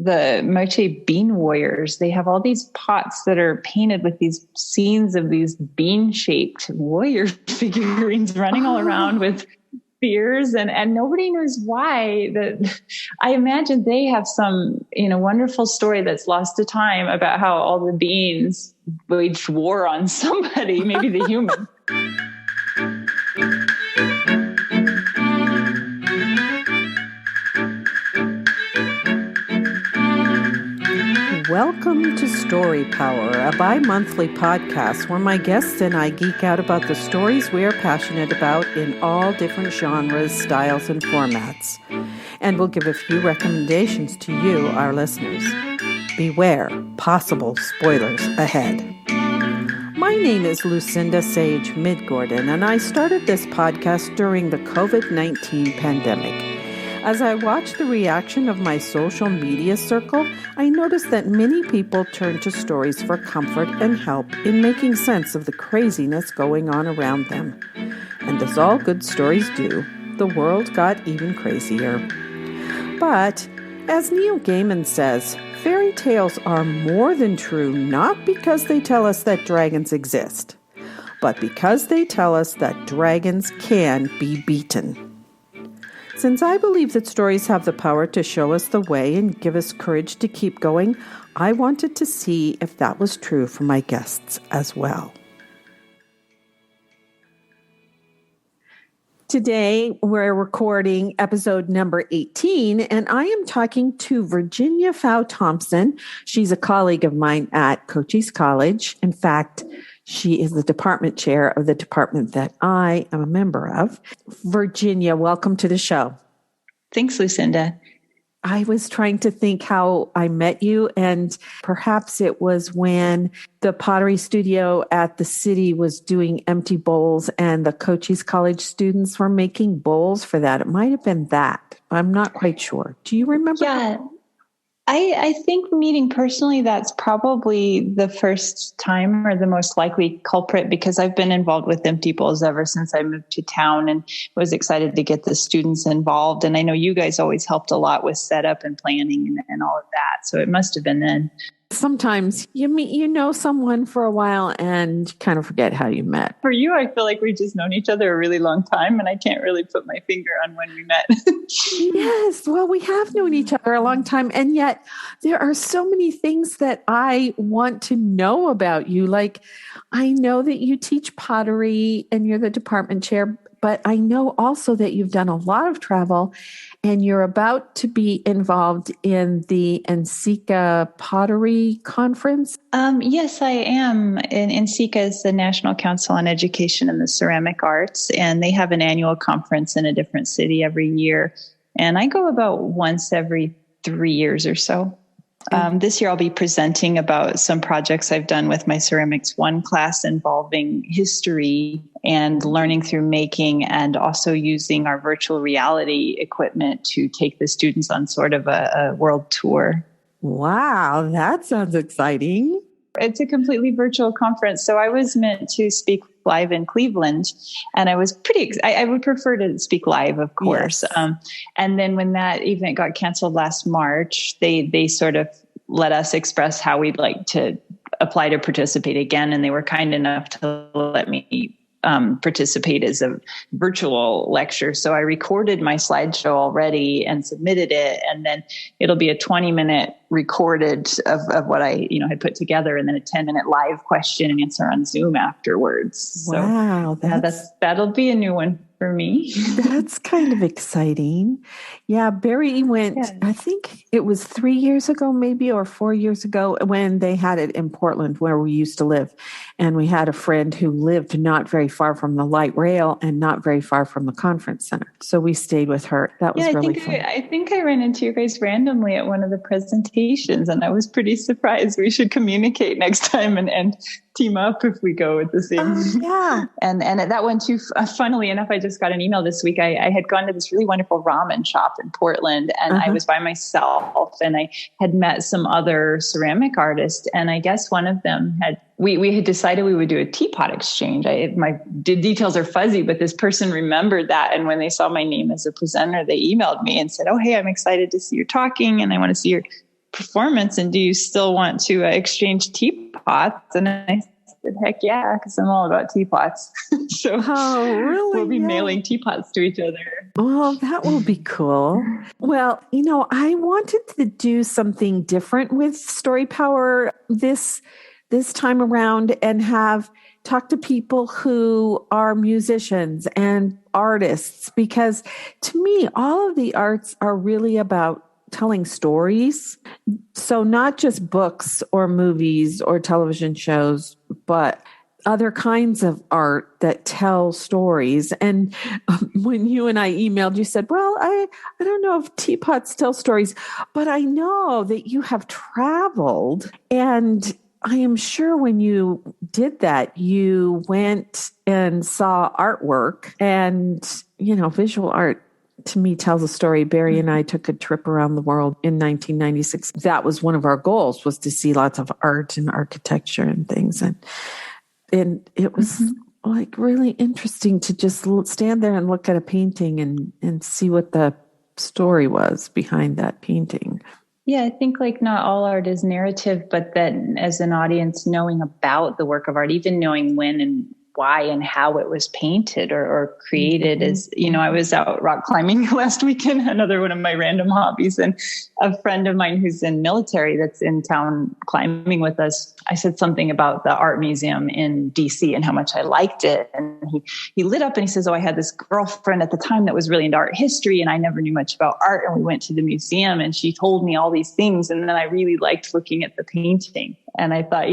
the Moche Bean Warriors. They have all these pots that are painted with these scenes of these bean-shaped warrior figurines running all around with spears, and nobody knows why. That I imagine they have some, wonderful story that's lost to time about how all the beans waged war on somebody, maybe the human. Welcome to Story Power, a bi-monthly podcast where my guests and I geek out about the stories we are passionate about in all different genres, styles, and formats. And we'll give a few recommendations to you, our listeners. Beware, possible spoilers ahead. My name is Lucinda Sage-Midgorden, and I started this podcast during the COVID-19 pandemic. As I watched the reaction of my social media circle, I noticed that many people turned to stories for comfort and help in making sense of the craziness going on around them. And as all good stories do, the world got even crazier. But, as Neil Gaiman says, fairy tales are more than true not because they tell us that dragons exist, but because they tell us that dragons can be beaten. Since I believe that stories have the power to show us the way and give us courage to keep going, I wanted to see if that was true for my guests as well. Today, we're recording episode number 18, and I am talking to Virginia Pfau Thompson. She's a colleague of mine at Cochise College. In fact, she is the department chair of the department that I am a member of. Virginia, welcome to the show. Thanks, Lucinda. I was trying to think how I met you, and perhaps it was when the pottery studio at the city was doing empty bowls and the Cochise College students were making bowls for that. It might have been that. I'm not quite sure. Do you remember? Yeah. I think meeting personally, that's probably the first time or the most likely culprit, because I've been involved with empty bowls ever since I moved to town and was excited to get the students involved. And I know you guys always helped a lot with setup and planning and all of that. So it must have been then. Sometimes you know someone for a while and kind of forget how you met. For you, I feel like we've just known each other a really long time, and I can't really put my finger on when we met. Yes, well, we have known each other a long time, and yet there are so many things that I want to know about you. Like, I know that you teach pottery and you're the department chair, but I know also that you've done a lot of travel and you're about to be involved in the NCECA Pottery Conference. Yes, I am. NCECA is the National Council on Education in the Ceramic Arts, and they have an annual conference in a different city every year. And I go about once every 3 years or so. This year I'll be presenting about some projects I've done with my Ceramics 1 class involving history and learning through making, and also using our virtual reality equipment to take the students on sort of a world tour. Wow, that sounds exciting. It's a completely virtual conference. So I was meant to speak live in Cleveland, and I was I would prefer to speak live, of course. Yes. And then when that event got canceled last March, they sort of let us express how we'd like to apply to participate again. And they were kind enough to let me participate as a virtual lecture. So I recorded my slideshow already and submitted it. And then it'll be a 20-minute recorded of what I, had put together, and then a 10-minute live question and answer on Zoom afterwards. Wow. So that'll be a new one for me. That's kind of exciting. Yeah, Barry went, yeah. I think it was 3 years ago, maybe, or 4 years ago, when they had it in Portland where we used to live. And we had a friend who lived not very far from the light rail and not very far from the conference center. So we stayed with her. That was really fun. I think I ran into you guys randomly at one of the presentations, and I was pretty surprised. We should communicate next time and team up if we go with the same. Yeah. And at that one too, funnily enough, I just got an email this week. I had gone to this really wonderful ramen shop in Portland, and I was by myself, and I had met some other ceramic artists. And I guess one of them we had decided we would do a teapot exchange. My details are fuzzy, but this person remembered that. And when they saw my name as a presenter, they emailed me and said, "Oh, hey, I'm excited to see you talking, and I want to see your performance, and do you still want to exchange teapots? And I said, heck yeah, because I'm all about teapots. So really? We'll be mailing teapots to each other. Well, that will be cool. Well, I wanted to do something different with Story Power this time around and have talk to people who are musicians and artists, because to me, all of the arts are really about telling stories. So not just books or movies or television shows, but other kinds of art that tell stories. And when you and I emailed, you said, well, I don't know if teapots tell stories, but I know that you have traveled, and I am sure when you did that, you went and saw artwork, and, visual art to me tells a story. Barry and I took a trip around the world in 1996. That was one of our goals, was to see lots of art and architecture and things. And it was like really interesting to just stand there and look at a painting and see what the story was behind that painting. Yeah, I think like not all art is narrative, but that as an audience, knowing about the work of art, even knowing when and why and how it was painted or created is, I was out rock climbing last weekend, another one of my random hobbies. And a friend of mine who's in military that's in town climbing with us, I said something about the art museum in DC and how much I liked it. And he lit up and he says, I had this girlfriend at the time that was really into art history, and I never knew much about art. And we went to the museum and she told me all these things. And then I really liked looking at the painting. And I thought,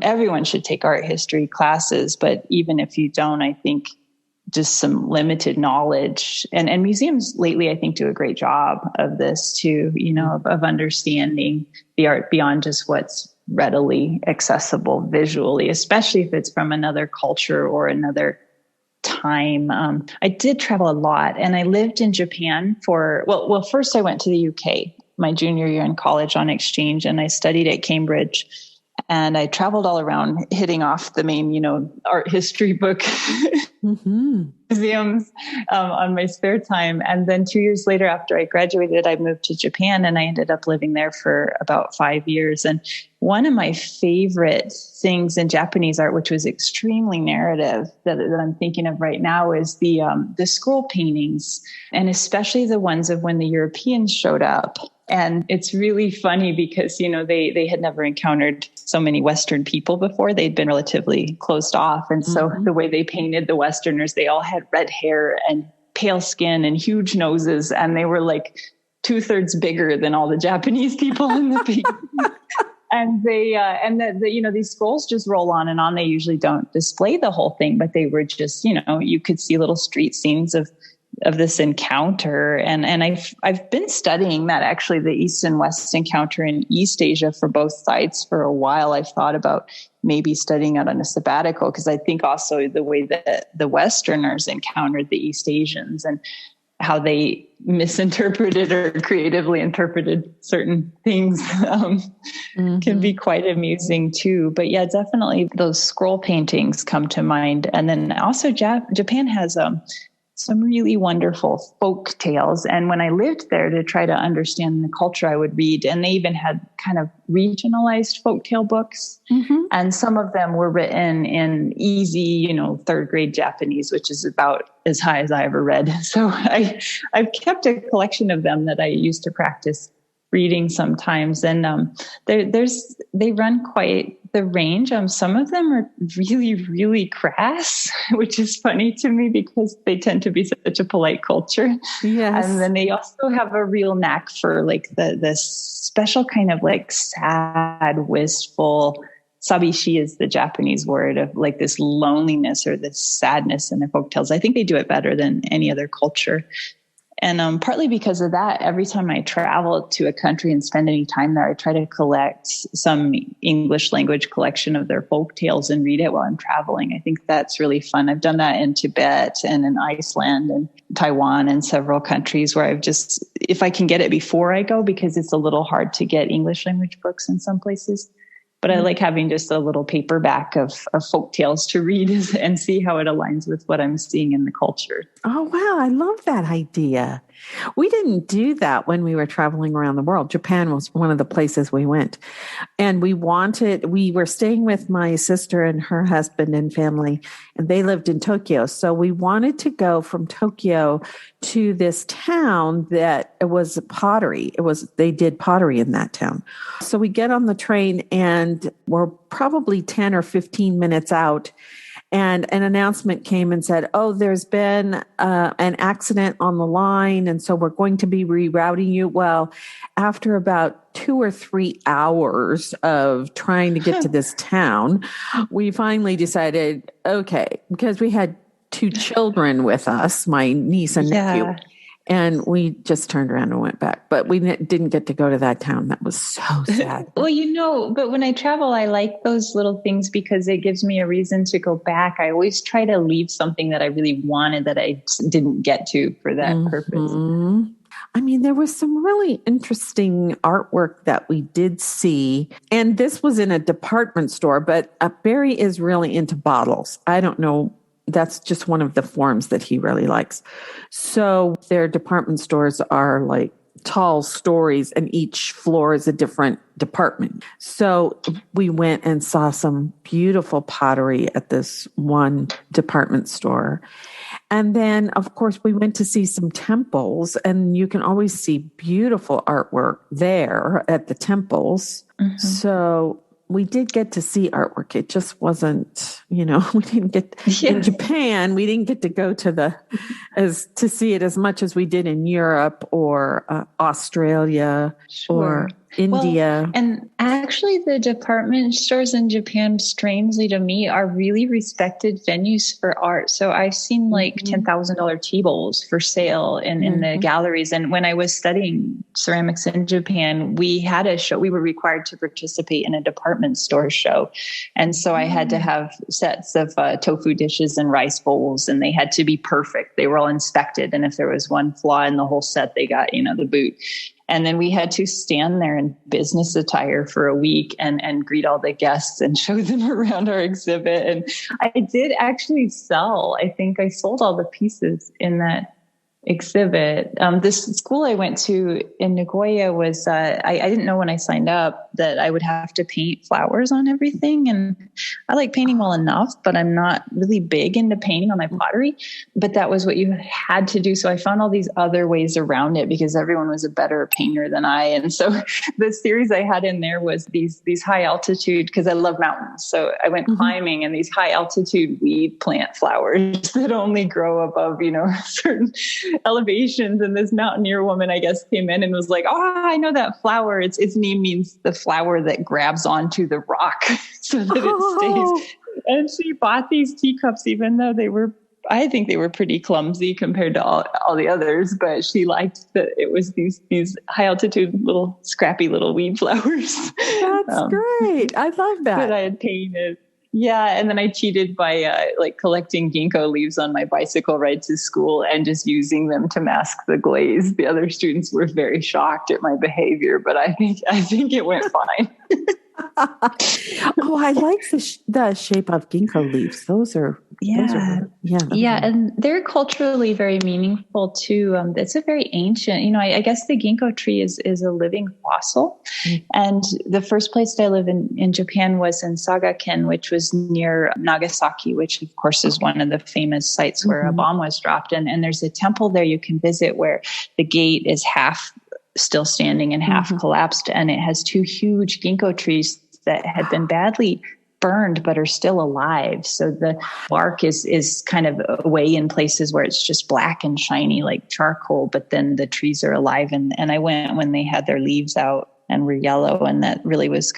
everyone should take art history classes, but even if you don't, I think just some limited knowledge and museums lately, I think, do a great job of this too, of understanding the art beyond just what's readily accessible visually, especially if it's from another culture or another time. I did travel a lot, and I lived in Japan first I went to the UK my junior year in college on exchange, and I studied at Cambridge, and I traveled all around hitting off the main, art history book museums on my spare time. And then 2 years later, after I graduated, I moved to Japan, and I ended up living there for about 5 years. And one of my favorite things in Japanese art, which was extremely narrative that I'm thinking of right now, is the scroll paintings, and especially the ones of when the Europeans showed up. And it's really funny because, they had never encountered so many Western people before. They'd been relatively closed off. And so the way they painted the Westerners, they all had red hair and pale skin and huge noses. And they were like 2/3 bigger than all the Japanese people in the painting. And these scrolls just roll on and on. They usually don't display the whole thing, but they were just, you could see little street scenes of this encounter. And I've been studying that, actually, the East and West encounter in East Asia for both sides for a while. I've thought about maybe studying it on a sabbatical, because I think also the way that the Westerners encountered the East Asians and how they misinterpreted or creatively interpreted certain things can be quite amusing too. But yeah, definitely those scroll paintings come to mind. And then also Japan has some really wonderful folk tales. And when I lived there, to try to understand the culture, I would read, and they even had kind of regionalized folktale books. And some of them were written in easy, third grade Japanese, which is about as high as I ever read. So I've kept a collection of them that I used to practice reading sometimes. And they run quite the range. Some of them are really, really crass, which is funny to me because they tend to be such a polite culture. Yes. And then they also have a real knack for like the special kind of like sad, wistful, sabishi is the Japanese word, of like this loneliness or this sadness in their folktales. I think they do it better than any other culture. And partly because of that, every time I travel to a country and spend any time there, I try to collect some English language collection of their folk tales and read it while I'm traveling. I think that's really fun. I've done that in Tibet and in Iceland and Taiwan and several countries where I've just, if I can get it before I go, because it's a little hard to get English language books in some places. but I like having just a little paperback of folk tales to read and see how it aligns with what I'm seeing in the culture. Oh, wow. I love that idea. We didn't do that when we were traveling around the world. Japan was one of the places we went. And we were staying with my sister and her husband and family, and they lived in Tokyo. So we wanted to go from Tokyo to this town that was pottery. They did pottery in that town. So we get on the train and we're probably 10 or 15 minutes out. And an announcement came and said, oh, there's been an accident on the line, and so we're going to be rerouting you. Well, after about 2 or 3 hours of trying to get to this town, we finally decided, okay, because we had 2 children with us, my niece and nephew. And we just turned around and went back. But we didn't get to go to that town. That was so sad. Well, but when I travel, I like those little things because it gives me a reason to go back. I always try to leave something that I really wanted that I didn't get to for that purpose. I mean, there was some really interesting artwork that we did see. And this was in a department store, but Barry is really into bottles. I don't know. That's just one of the forms that he really likes. So their department stores are like tall stories and each floor is a different department. So we went and saw some beautiful pottery at this one department store. And then, of course, we went to see some temples, and you can always see beautiful artwork there at the temples. So we did get to see artwork. It just wasn't, we didn't get in Japan. We didn't get to go to to see it as much as we did in Europe or Australia or India. Well, and actually the department stores in Japan, strangely to me, are really respected venues for art. So I've seen like $10,000 tea bowls for sale in the galleries. And when I was studying ceramics in Japan, we had a show. We were required to participate in a department store show. And so I had to have sets of tofu dishes and rice bowls, and they had to be perfect. They were all inspected. And if there was one flaw in the whole set, they got, the boot. And then we had to stand there in business attire for a week and greet all the guests and show them around our exhibit. And I did actually I think I sold all the pieces in that exhibit. This school I went to in Nagoya was, I didn't know when I signed up that I would have to paint flowers on everything. And I like painting well enough, but I'm not really big into painting on my pottery. But that was what you had to do. So I found all these other ways around it because everyone was a better painter than I. And so the series I had in there was these high altitude, because I love mountains. So I went climbing, and these high altitude weed plant flowers that only grow above, certain elevations. And this mountaineer woman, I guess, came in and was like, oh, I know that flower. Its name means the flower that grabs onto the rock so that it stays. And she bought these teacups, even though I think they were pretty clumsy compared to all the others, but she liked that it was these high altitude little scrappy little weed flowers. That's great. I love that I had painted. Yeah. And then I cheated by collecting ginkgo leaves on my bicycle ride to school and just using them to mask the glaze. The other students were very shocked at my behavior, but I think it went fine. Oh, I like the shape of ginkgo leaves. Those are and they're culturally very meaningful too. It's a very ancient, I guess the ginkgo tree is a living fossil. And the first place I lived in Japan was in Sagaken, which was near Nagasaki, which of course is one of the famous sites where a bomb was dropped. And there's a temple there you can visit where the gate is half still standing and half collapsed. And it has 2 huge ginkgo trees that had been badly burned, but are still alive. So the bark is kind of away in places where it's just black and shiny like charcoal, but then the trees are alive. And I went when they had their leaves out and were yellow. And that really was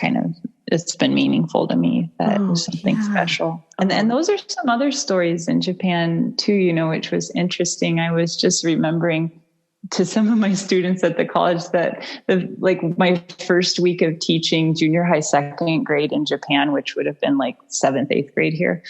it's been meaningful to me. That was something special. And those are some other stories in Japan too, which was interesting. I was just remembering to some of my students at the college that my first week of teaching junior high, second grade in Japan, which would have been like 7th, 8th grade here.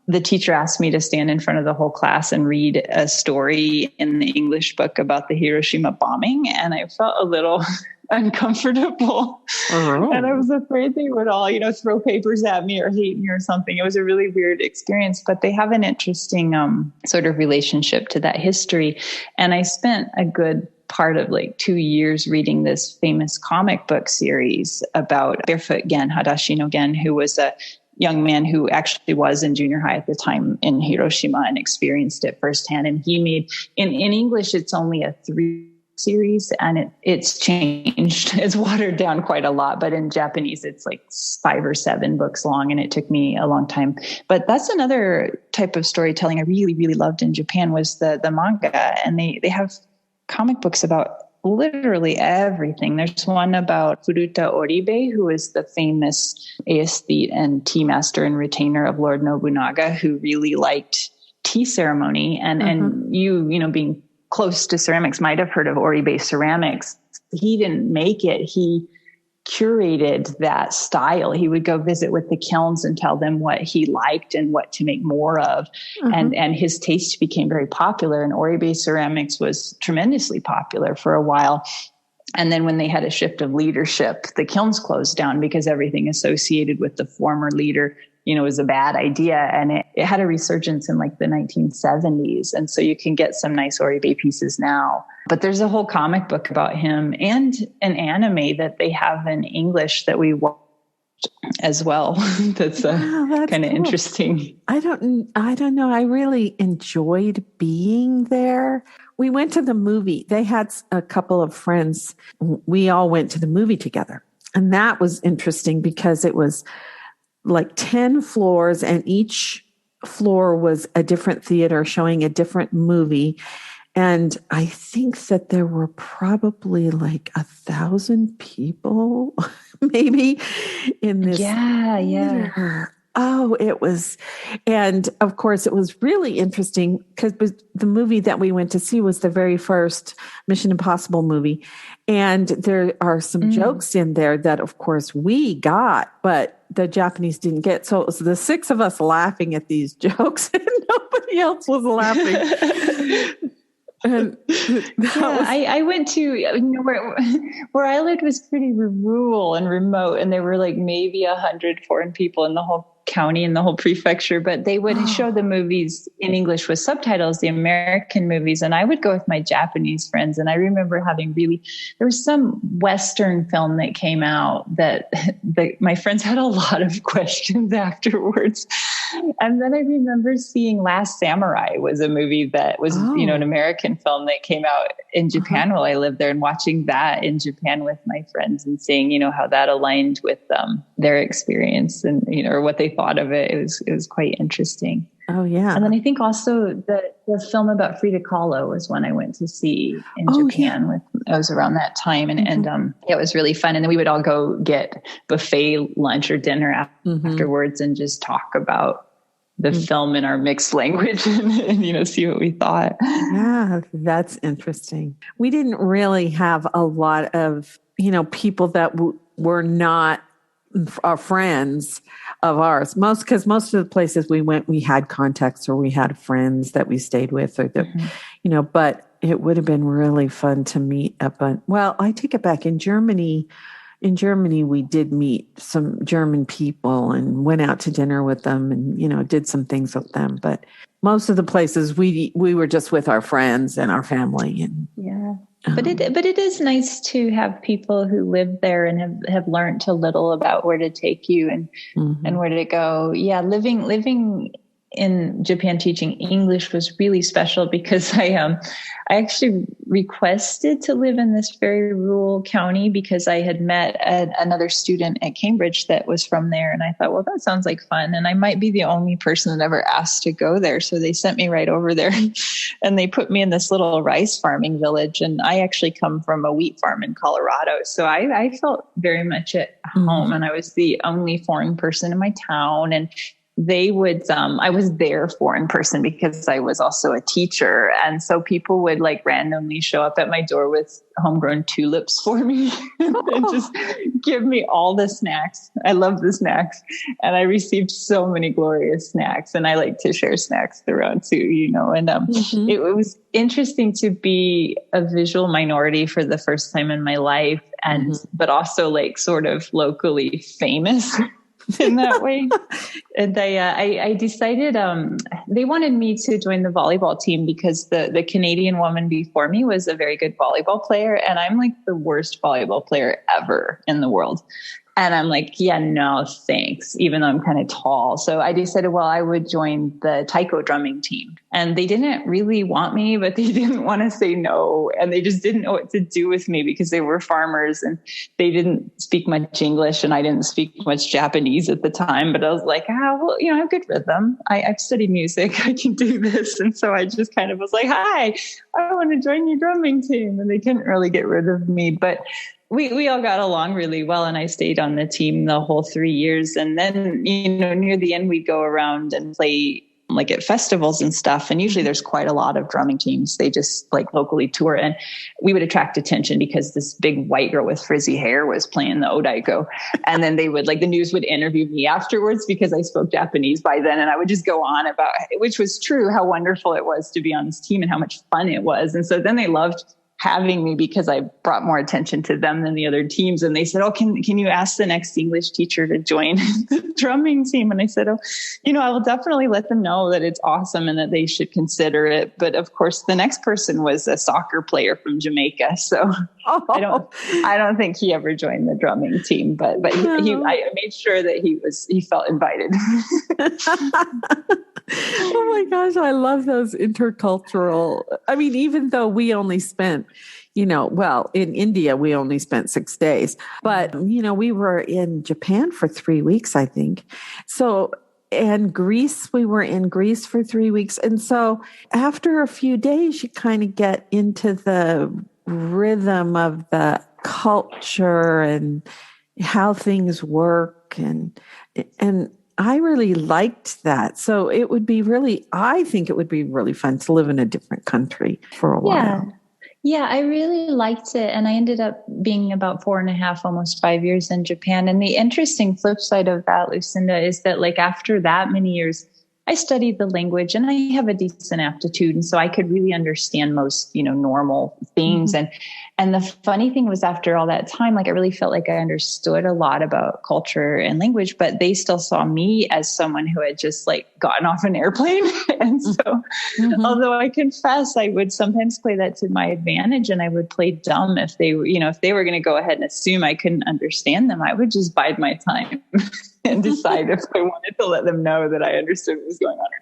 The teacher asked me to stand in front of the whole class and read a story in the English book about the Hiroshima bombing. And I felt a little uncomfortable. Oh. And I was afraid they would all, throw papers at me or hate me or something. It was a really weird experience, but they have an interesting sort of relationship to that history. And I spent a good part of like 2 years reading this famous comic book series about Barefoot Gen, Hadashi no Gen, who was a young man who actually was in junior high at the time in Hiroshima and experienced it firsthand. And he made, in English, it's only a 3 series, and it's changed. It's watered down quite a lot, but in Japanese, it's like 5 or 7 books long, and it took me a long time. But that's another type of storytelling I really, really loved in Japan was the manga, and they have comic books about literally everything. There's one about Furuta Oribe, who is the famous aesthete and tea master and retainer of Lord Nobunaga, who really liked tea ceremony. And you being close to ceramics might have heard of Oribe ceramics. He didn't make it. He curated that style. He would go visit with the kilns and tell them what he liked and what to make more of. And his taste became very popular, and Oribe ceramics was tremendously popular for a while. And then when they had a shift of leadership, the kilns closed down because everything associated with the former leader, was a bad idea. And it had a resurgence in like the 1970s. And so you can get some nice Oribe pieces now. But there's a whole comic book about him and an anime that they have in English that we watched as well. That's kind of cool. Interesting. I don't know. I really enjoyed being there. We went to the movie. They had a couple of friends. We all went to the movie together. And that was interesting because it was like 10 floors, and each floor was a different theater showing a different movie. And I think that there were probably like 1,000 people maybe in this. Yeah. Theater. Oh, it was. And of course, it was really interesting because the movie that we went to see was the very first Mission Impossible movie. And there are some jokes in there that, of course, we got, but the Japanese didn't get. So it was the 6 of us laughing at these jokes and nobody else was laughing. And I went to, where I lived was pretty rural and remote, and there were like maybe 100 foreign people in the whole county and the whole prefecture, but they would show the movies in English with subtitles, the American movies. And I would go with my Japanese friends. And I remember there was some Western film that came out that my friends had a lot of questions afterwards. And then I remember seeing Last Samurai was a movie that was, an American film that came out in Japan while I lived there, and watching that in Japan with my friends and seeing, how that aligned with their experience and, or what they thought of it. It was quite interesting. Oh, yeah. And then I think also the film about Frida Kahlo was one I went to see in Japan. Yeah. It was around that time. And, it was really fun. And then we would all go get buffet lunch or dinner afterwards and just talk about the film in our mixed language and, see what we thought. Yeah, that's interesting. We didn't really have a lot of, people that were not our friends of ours. Because most of the places we went, we had contacts or we had friends that we stayed with, or but it would have been really fun to meet well, I take it back. In Germany, we did meet some German people and went out to dinner with them and, did some things with them. But most of the places we were just with our friends and our family. And yeah. But it is nice to have people who live there and have learned a little about where to take you and where to go. Yeah. Living in Japan teaching English was really special because I actually requested to live in this very rural county because I had met another student at Cambridge that was from there. And I thought, well, that sounds like fun. And I might be the only person that ever asked to go there. So they sent me right over there and they put me in this little rice farming village. And I actually come from a wheat farm in Colorado. So I felt very much at home, and I was the only foreign person in my town. And they would, I was their foreign person because I was also a teacher. And so people would like randomly show up at my door with homegrown tulips for me and just give me all the snacks. I love the snacks. And I received so many glorious snacks, and I like to share snacks around too, and it was interesting to be a visual minority for the first time in my life and, but also like sort of locally famous in that way. And I decided, they wanted me to join the volleyball team because the Canadian woman before me was a very good volleyball player. And I'm like the worst volleyball player ever in the world. And I'm like, yeah, no, thanks, even though I'm kind of tall. So I decided, well, I would join the taiko drumming team. And they didn't really want me, but they didn't want to say no. And they just didn't know what to do with me because they were farmers and they didn't speak much English and I didn't speak much Japanese at the time. But I was like, well, I have good rhythm. I've studied music. I can do this. And so I just kind of was like, hi, I want to join your drumming team. And they couldn't really get rid of me. But we all got along really well, and I stayed on the team the whole 3 years. And then, near the end, we'd go around and play like at festivals and stuff. And usually there's quite a lot of drumming teams. They just like locally tour, and we would attract attention because this big white girl with frizzy hair was playing the odaiko. And then they would the news would interview me afterwards because I spoke Japanese by then. And I would just go on about, which was true, how wonderful it was to be on this team and how much fun it was. And so then they loved having me because I brought more attention to them than the other teams. And they said, oh, can you ask the next English teacher to join the drumming team? And I said, I will definitely let them know that it's awesome and that they should consider it. But of course, the next person was a soccer player from Jamaica. So I don't think he ever joined the drumming team, but I made sure that he felt invited. Oh my gosh, I love those intercultural. I mean, even though we only spent, in India, we only spent 6 days, but, we were in Japan for 3 weeks, I think. So, and Greece, we were in Greece for 3 weeks. And so after a few days, you kind of get into the rhythm of the culture and how things work. And I really liked that. So I think it would be really fun to live in a different country for a while. Yeah, I really liked it. And I ended up being about 4.5, almost 5 years in Japan. And the interesting flip side of that, Lucinda, is that after that many years, I studied the language and I have a decent aptitude. And so I could really understand most, normal things. Mm-hmm. And the funny thing was after all that time, I really felt like I understood a lot about culture and language, but they still saw me as someone who had just gotten off an airplane. And so although I confess, I would sometimes play that to my advantage and I would play dumb if they were, if they were going to go ahead and assume I couldn't understand them, I would just bide my time and decide if I wanted to let them know that I understood what was going on or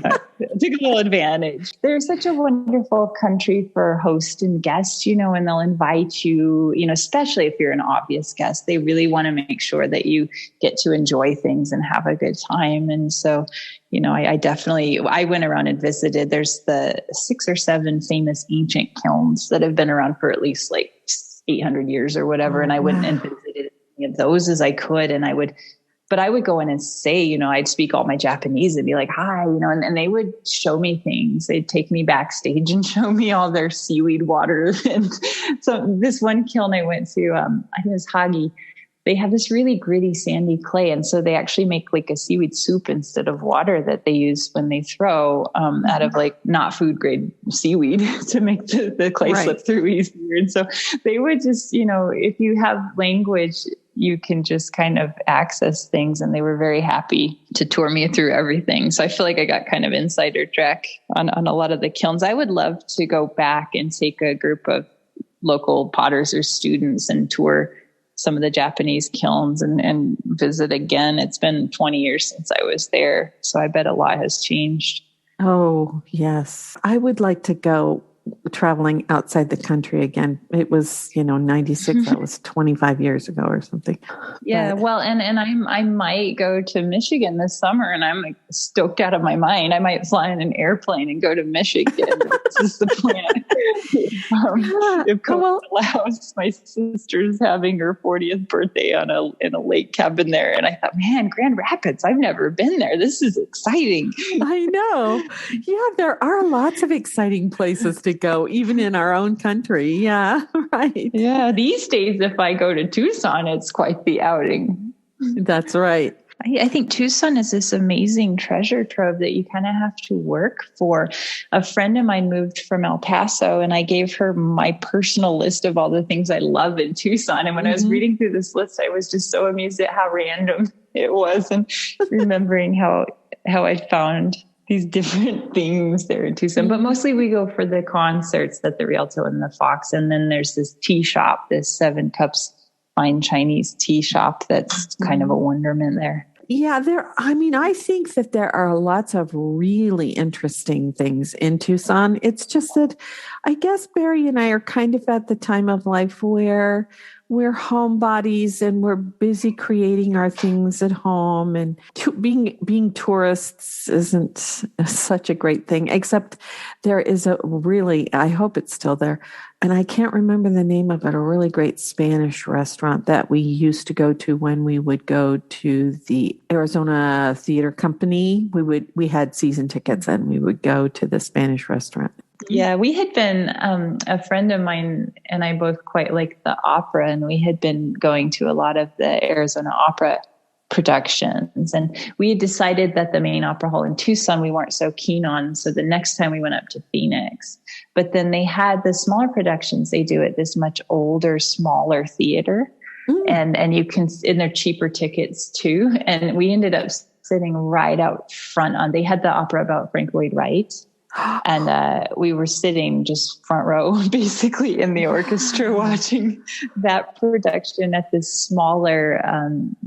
not. Took a little advantage. They're such a wonderful country for host and guests, and they'll invite you, especially if you're an obvious guest. They really want to make sure that you get to enjoy things and have a good time. And so, I went around and visited. There's the 6 or 7 famous ancient kilns that have been around for at least 800 years or whatever. And I went and visited of those as I could. And I would go in and say, I'd speak all my Japanese and be like, hi, and they would show me things. They'd take me backstage and show me all their seaweed water. And so this one kiln I went to, I think it was Hagi, they have this really gritty, sandy clay. And so they actually make a seaweed soup instead of water that they use when they throw out of not food grade seaweed to make the clay slip through easier. And so they would just, if you have language, you can just kind of access things. And they were very happy to tour me through everything. So I feel like I got kind of insider track on a lot of the kilns. I would love to go back and take a group of local potters or students and tour some of the Japanese kilns and visit again. It's been 20 years since I was there. So I bet a lot has changed. Oh, yes. I would like to go traveling outside the country again. It was, 96. That was 25 years ago or something. Yeah. But, well, and I might go to Michigan this summer and I'm stoked out of my mind. I might fly in an airplane and go to Michigan. This is the plan. If COVID allows, my sister's having her 40th birthday in a lake cabin there. And I thought, man, Grand Rapids, I've never been there. This is exciting. I know. Yeah, there are lots of exciting places to go, even in our own country. Yeah, right. Yeah, these days, if I go to Tucson, it's quite the outing. That's right. I think Tucson is this amazing treasure trove that you kind of have to work for. A friend of mine moved from El Paso, and I gave her my personal list of all the things I love in Tucson. And when I was reading through this list, I was just so amused at how random it was, and remembering how I found these different things there in Tucson. But mostly we go for the concerts at the Rialto and the Fox. And then there's this tea shop, this 7 Cups fine Chinese tea shop that's kind of a wonderment there. Yeah, I think that there are lots of really interesting things in Tucson. It's just that I guess Barry and I are kind of at the time of life where we're homebodies and we're busy creating our things at home, and being tourists isn't such a great thing, except there is I hope it's still there, and I can't remember the name of it, a really great Spanish restaurant that we used to go to when we would go to the Arizona Theater Company. We had season tickets and we would go to the Spanish restaurant. Yeah, we had been, a friend of mine and I both quite like the opera, and we had been going to a lot of the Arizona opera productions. And we had decided that the main opera hall in Tucson we weren't so keen on. So the next time we went up to Phoenix. But then they had the smaller productions they do at this much older, smaller theater. And you can, and they're cheaper tickets too. And we ended up sitting right out front they had the opera about Frank Lloyd Wright. And we were sitting just front row, basically in the orchestra, watching that production at this smaller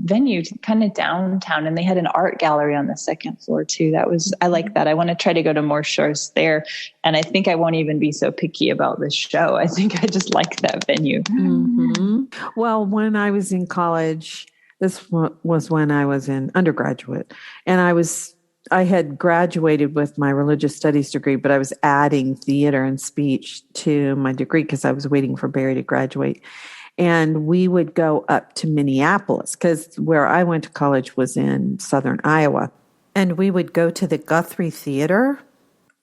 venue, kind of downtown. And they had an art gallery on the second floor too. I like that. I want to try to go to more shows there. And I think I won't even be so picky about this show. I think I just like that venue. Mm-hmm. Well, when I was in college, this was when I was in undergraduate, and I had graduated with my religious studies degree, but I was adding theater and speech to my degree because I was waiting for Barry to graduate. And we would go up to Minneapolis because where I went to college was in southern Iowa. And we would go to the Guthrie Theater.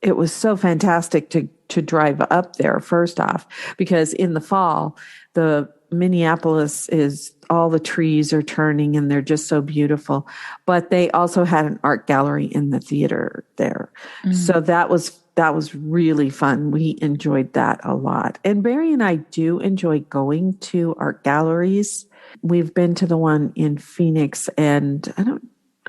It was so fantastic to drive up there, first off, because in the fall, the Minneapolis is all the trees are turning and they're just so beautiful. But they also had an art gallery in the theater there. So that was really fun. We enjoyed that a lot. And Barry and I do enjoy going to art galleries. We've been to the one in Phoenix, and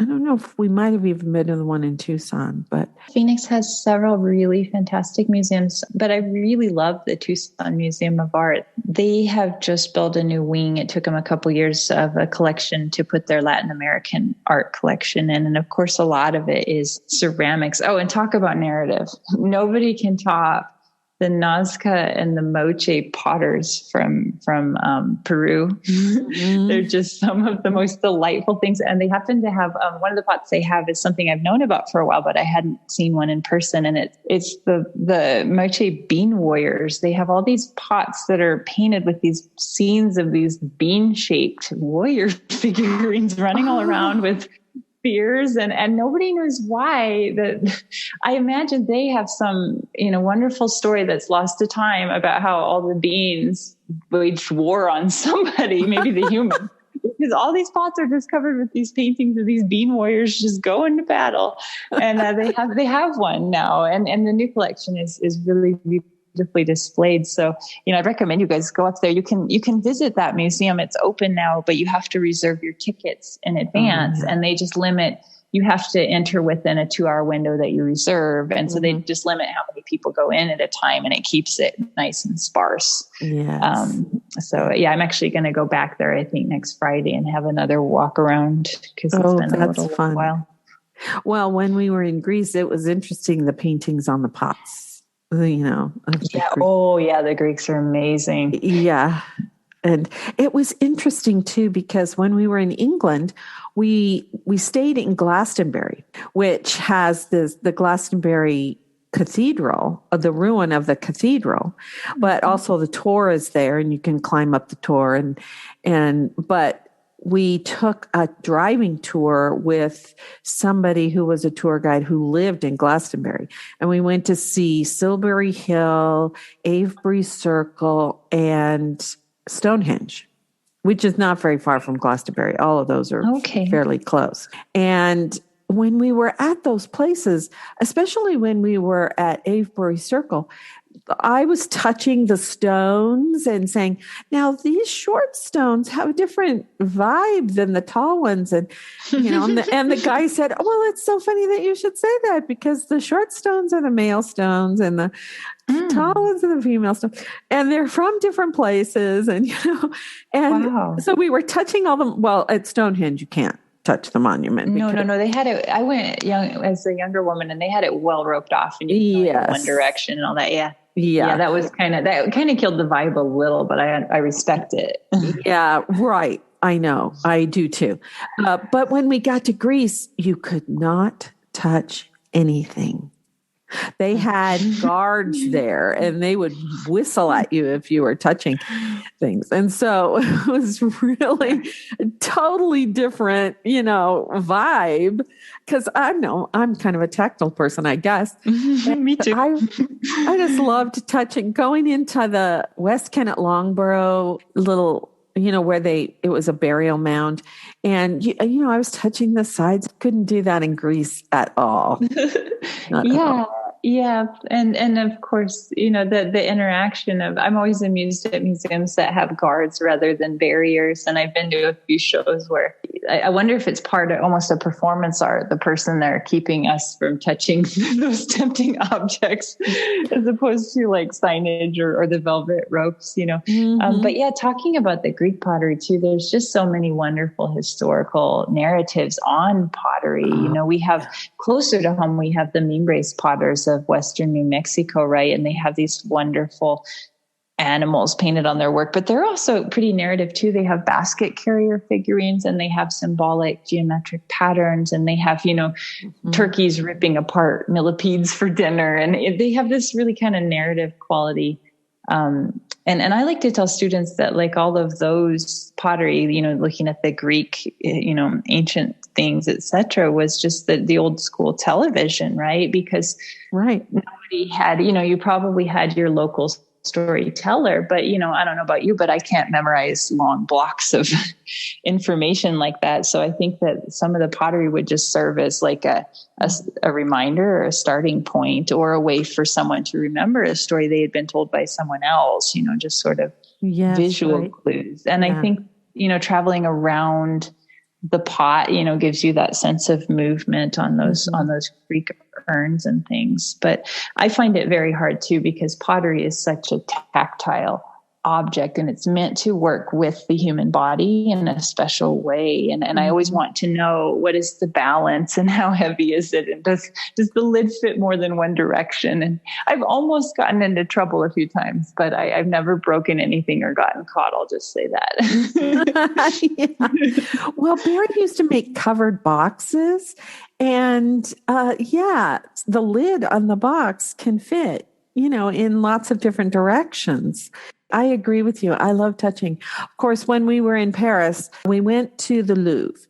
I don't know if we might have even been to the one in Tucson, but Phoenix has several really fantastic museums, but I really love the Tucson Museum of Art. They have just built a new wing. It took them a couple years of a collection to put their Latin American art collection in. And of course, a lot of it is ceramics. Oh, and talk about narrative. Nobody can top the Nazca and the Moche potters from Peru. They're just some of the most delightful things. And they happen to have, one of the pots they have is something I've known about for a while, but I hadn't seen one in person. And it's the Moche bean warriors. They have all these pots that are painted with these scenes of these bean-shaped warrior figurines running all around with spears, and nobody knows why. That I imagine they have some, wonderful story that's lost to time about how all the beans waged war on somebody, maybe the human, because all these pots are just covered with these paintings of these bean warriors just going to battle. And they have one now, and the new collection is really beautifully displayed. So, I'd recommend you guys go up there. You can visit that museum. It's open now, but you have to reserve your tickets in advance, and they just limit, you have to enter within a 2-hour window that you reserve. And so they just limit how many people go in at a time, and it keeps it nice and sparse. Yes. So yeah, I'm actually going to go back there, I think next Friday, and have another walk around because it's been a little fun. while. Well, when we were in Greece, it was interesting, the paintings on the pots. Yeah. Oh, yeah. The Greeks are amazing. Yeah. And it was interesting too, because when we were in England, we stayed in Glastonbury, which has the Glastonbury Cathedral, the ruin of the cathedral, but also the tour is there and you can climb up the tour but we took a driving tour with somebody who was a tour guide who lived in Glastonbury. And we went to see Silbury Hill, Avebury Circle, and Stonehenge. which is not very far from Glastonbury. All of those are fairly close. And when we were at those places, especially when we were at Avebury Circle, I was touching the stones and saying, now these short stones have a different vibe than the tall ones. And, and the guy said, oh, well, it's so funny that you should say that because the short stones are the male stones and the tall ones are the female stones. And they're from different places. And, so we were touching all them. Well, at Stonehenge, you can't touch the monument. No. They had it. I went as a younger woman and they had it well roped off and you know, like one direction and all that. Yeah. Yeah, that kind of killed the vibe a little, but I respect it. Yeah, right. I know. I do too. But when we got to Greece, you could not touch anything. They had guards there and they would whistle at you if you were touching things. And so it was really a totally different, vibe. Because I'm kind of a tactile person, I guess. Me too. I just loved touching, going into the West Kent at Longborough little, where it was a burial mound. And, I was touching the sides. Couldn't do that in Greece at all. Yeah. And of course, the interaction of, I'm always amused at museums that have guards rather than barriers. And I've been to a few shows where I wonder if it's part of almost a performance art, the person there keeping us from touching those tempting objects as opposed to like signage or the velvet ropes, But yeah, talking about the Greek pottery too, there's just so many wonderful historical narratives on pottery. We have closer to home, we have the Mimbres potters of Western New Mexico, right? And they have these wonderful animals painted on their work, but they're also pretty narrative too. They have basket carrier figurines and they have symbolic geometric patterns and they have, turkeys ripping apart millipedes for dinner. And they have this really kind of narrative quality. And I like to tell students that like all of those pottery, looking at the Greek, ancient things, etc., was just the old school television, right? Because nobody had, you probably had your local storyteller, but I don't know about you, but I can't memorize long blocks of information like that. So I think that some of the pottery would just serve as like a reminder or a starting point or a way for someone to remember a story they had been told by someone else, just sort of visual clues. And I think, traveling around the pot, gives you that sense of movement on those Greek urns and things. But I find it very hard too, because pottery is such a tactile object and it's meant to work with the human body in a special way. And I always want to know, what is the balance and how heavy is it? And does the lid fit more than one direction? And I've almost gotten into trouble a few times, but I've never broken anything or gotten caught. I'll just say that. Well, Barry used to make covered boxes and the lid on the box can fit, in lots of different directions. I agree with you. I love touching. Of course, when we were in Paris, we went to the Louvre.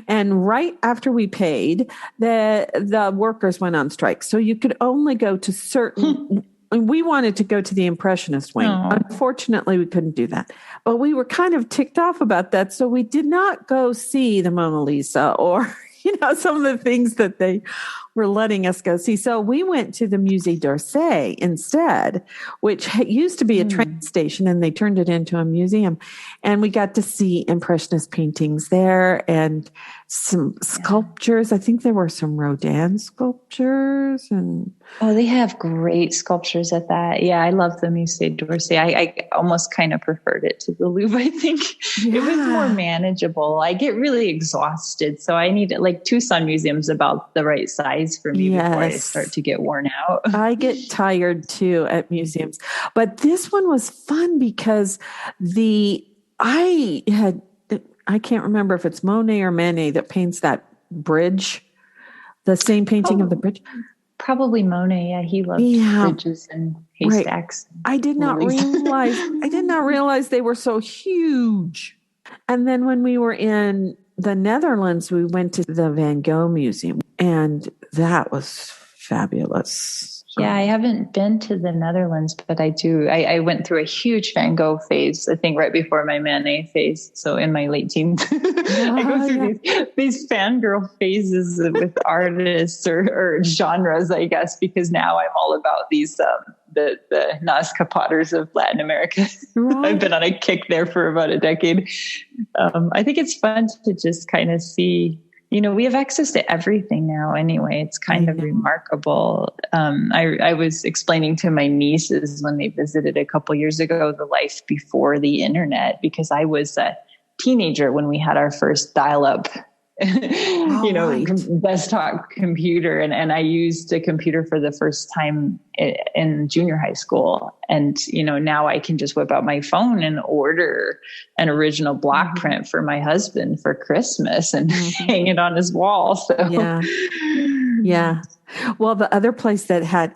And right after we paid, the workers went on strike. So you could only go to certain... We wanted to go to the Impressionist wing. Unfortunately, we couldn't do that. But we were kind of ticked off about that. So we did not go see the Mona Lisa or... some of the things that they were letting us go see. So we went to the Musée d'Orsay instead, which used to be a train station and they turned it into a museum. And we got to see Impressionist paintings there and some sculptures. I think there were some Rodin sculptures. They have great sculptures at that. Yeah, I love the Musée d'Orsay. I almost kind of preferred it to the Louvre. I think it was more manageable. I get really exhausted. So I need like Tucson Museum's about the right size for me before I start to get worn out. I get tired too at museums. But this one was fun because I can't remember if it's Monet or Manet that paints that bridge, the same painting of the bridge. Probably Monet. Yeah, he loved bridges and haystacks. Right. I did not realize they were so huge. And then when we were in the Netherlands, we went to the Van Gogh Museum, and that was fabulous. Yeah, I haven't been to the Netherlands, but I do. I went through a huge Van Gogh phase, I think right before my Manet phase. So in my late teens, I go through these fangirl phases with artists or genres, I guess, because now I'm all about these, the Nazca Potters of Latin America. Right. I've been on a kick there for about a decade. I think it's fun to just kind of see, we have access to everything now anyway. It's kind of remarkable. I was explaining to my nieces when they visited a couple years ago, the life before the internet, because I was a teenager when we had our first dial-up desktop computer. And I used a computer for the first time in junior high school. And, now I can just whip out my phone and order an original block print for my husband for Christmas and hang it on his wall. So yeah. Well, the other place that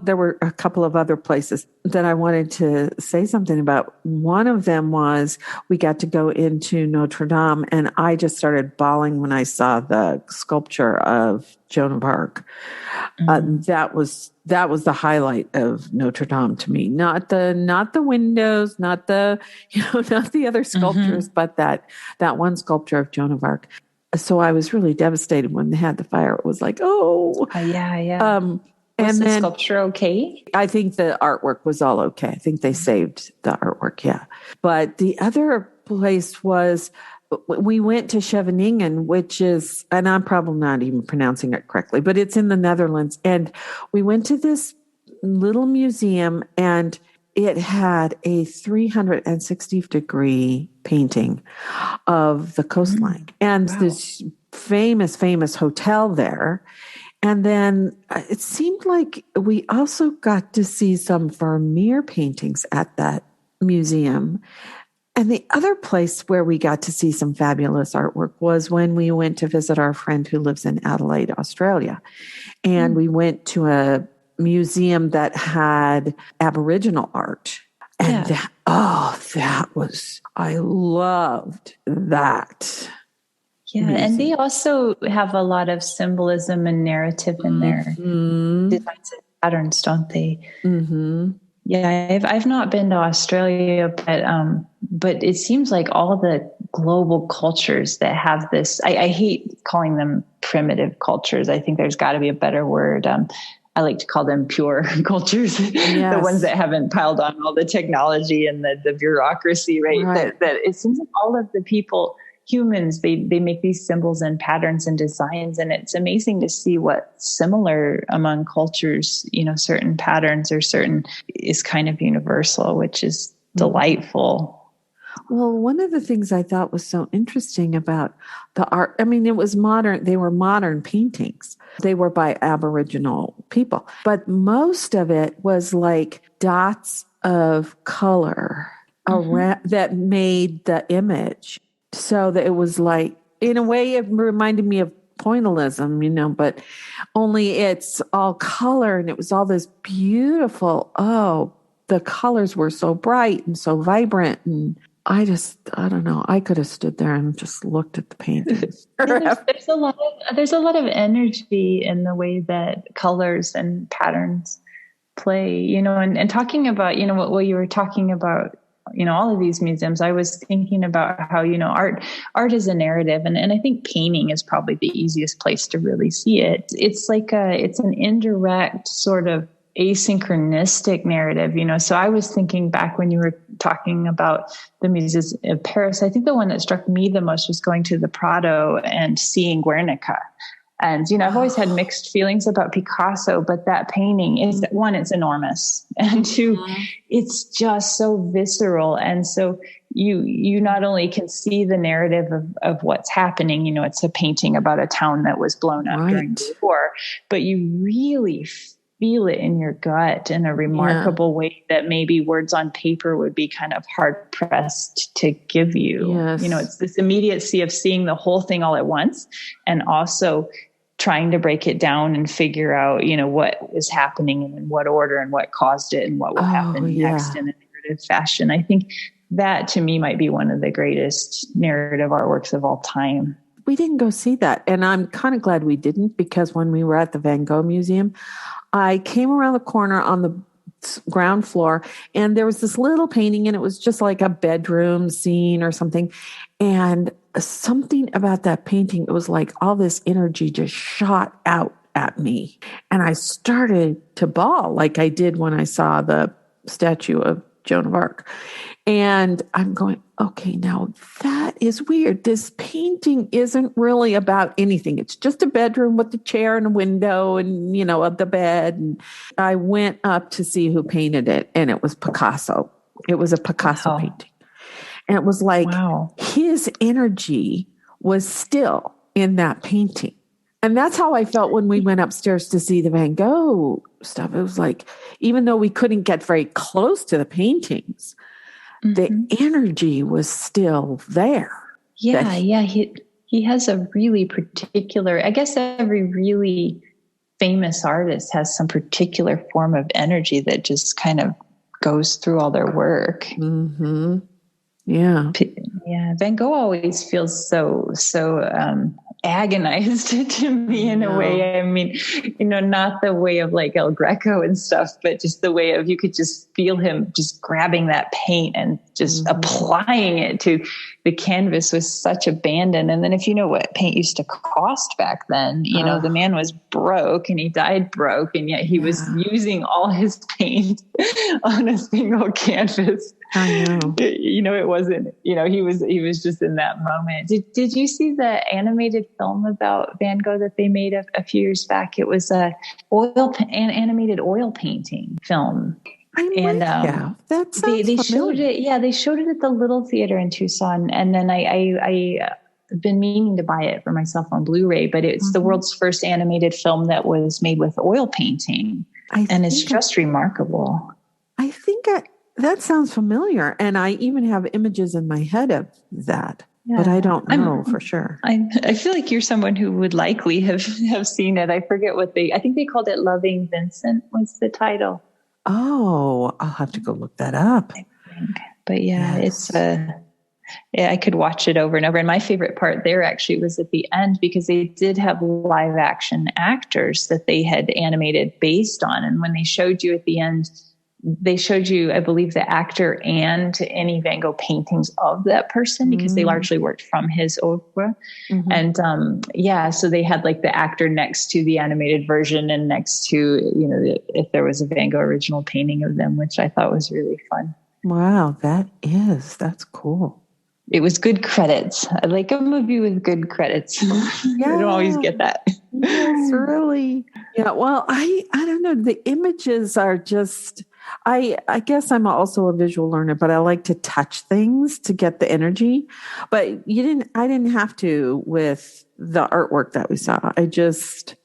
there were a couple of other places that I wanted to say something about. One of them was we got to go into Notre Dame, and I just started bawling when I saw the sculpture of Joan of Arc. That was the highlight of Notre Dame to me. Not the windows, not the not the other sculptures, but that one sculpture of Joan of Arc. So I was really devastated when they had the fire. It was like, yeah. Was the sculpture okay? I think the artwork was all okay. I think they saved the artwork, yeah. But the other place was, we went to Scheveningen, which is, and I'm probably not even pronouncing it correctly, but it's in the Netherlands. And we went to this little museum, and it had a 360-degree painting of the coastline and this famous hotel there. And then it seemed like we also got to see some Vermeer paintings at that museum. And the other place where we got to see some fabulous artwork was when we went to visit our friend who lives in Adelaide, Australia. And we went to a museum that had Aboriginal art. And I loved that. Yeah. Museum. And they also have a lot of symbolism and narrative in their designs and patterns, don't they? Yeah. I've not been to Australia, but it seems like all the global cultures that have this, I hate calling them primitive cultures. I think there's got to be a better word. I like to call them pure cultures, the ones that haven't piled on all the technology and the bureaucracy, right? That it seems like all of the people, humans, they make these symbols and patterns and designs. And it's amazing to see what's similar among cultures, certain patterns or certain is kind of universal, which is delightful. Well, one of the things I thought was so interesting about the art, it was modern. They were modern paintings. They were by Aboriginal people, but most of it was like dots of color around that made the image. So that it was like, in a way, it reminded me of pointillism, but only it's all color, and it was all this beautiful, the colors were so bright and so vibrant, and I don't know. I could have stood there and just looked at the paintings. There's a lot of energy in the way that colors and patterns play, and talking about, what you were talking about, all of these museums, I was thinking about how, art is a narrative. And I think painting is probably the easiest place to really see it. It's like it's an indirect sort of asynchronistic narrative, so I was thinking back when you were talking about the museums of Paris, I think the one that struck me the most was going to the Prado and seeing Guernica. And, I've always had mixed feelings about Picasso, but that painting is, one, it's enormous, and two, it's just so visceral. And so you not only can see the narrative of what's happening, it's a painting about a town that was blown up during the war, but you really feel it in your gut in a remarkable way that maybe words on paper would be kind of hard pressed to give you. Yes. It's this immediacy of seeing the whole thing all at once, and also trying to break it down and figure out, what was happening and in what order and what caused it and what will happen next in a narrative fashion. I think that to me might be one of the greatest narrative artworks of all time. We didn't go see that. And I'm kind of glad we didn't, because when we were at the Van Gogh Museum, I came around the corner on the ground floor, and there was this little painting, and it was just like a bedroom scene or something. And something about that painting, it was like all this energy just shot out at me. And I started to bawl like I did when I saw the statue of Joan of Arc. And I'm going, okay, now that is weird. This painting isn't really about anything. It's just a bedroom with a chair and a window and, the bed. And I went up to see who painted it, and it was Picasso. It was a Picasso painting. And it was like his energy was still in that painting. And that's how I felt when we went upstairs to see the Van Gogh stuff. It was like, even though we couldn't get very close to the paintings, the energy was still there. Yeah, He has a really particular, I guess every really famous artist has some particular form of energy that just kind of goes through all their work. Mm-hmm. Yeah. Yeah. Van Gogh always feels so agonized to me in a way. I mean, not the way of like El Greco and stuff, but just the way of, you could just feel him just grabbing that paint and just applying it to the canvas with such abandon. And then if you know what paint used to cost back then, the man was broke and he died broke. And yet he was using all his paint on a single canvas. I know. It wasn't, he was just in that moment. Did you see the animated film about Van Gogh that they made a few years back? It was an animated oil painting film. That sounds they showed it. Yeah, they showed it at the Little Theater in Tucson, and then I've been meaning to buy it for myself on Blu-ray. But it's the world's first animated film that was made with oil painting, and it's just remarkable. I think that sounds familiar, and I even have images in my head of that, but I don't know for sure. I feel like you're someone who would likely have seen it. I forget I think they called it Loving Vincent was the title. Oh, I'll have to go look that up. I think. But it's I could watch it over and over. And my favorite part there actually was at the end, because they did have live action actors that they had animated based on. And when they showed you at the end, they showed you, I believe, the actor and any Van Gogh paintings of that person, because they largely worked from his oeuvre. And so they had like the actor next to the animated version and next to, if there was a Van Gogh original painting of them, which I thought was really fun. Wow, that's cool. It was good credits. I like a movie with good credits. I don't always get that. Yes, really. Yeah, well, I don't know. The images are just... I guess I'm also a visual learner, but I like to touch things to get the energy. But I didn't have to with the artwork that we saw. It just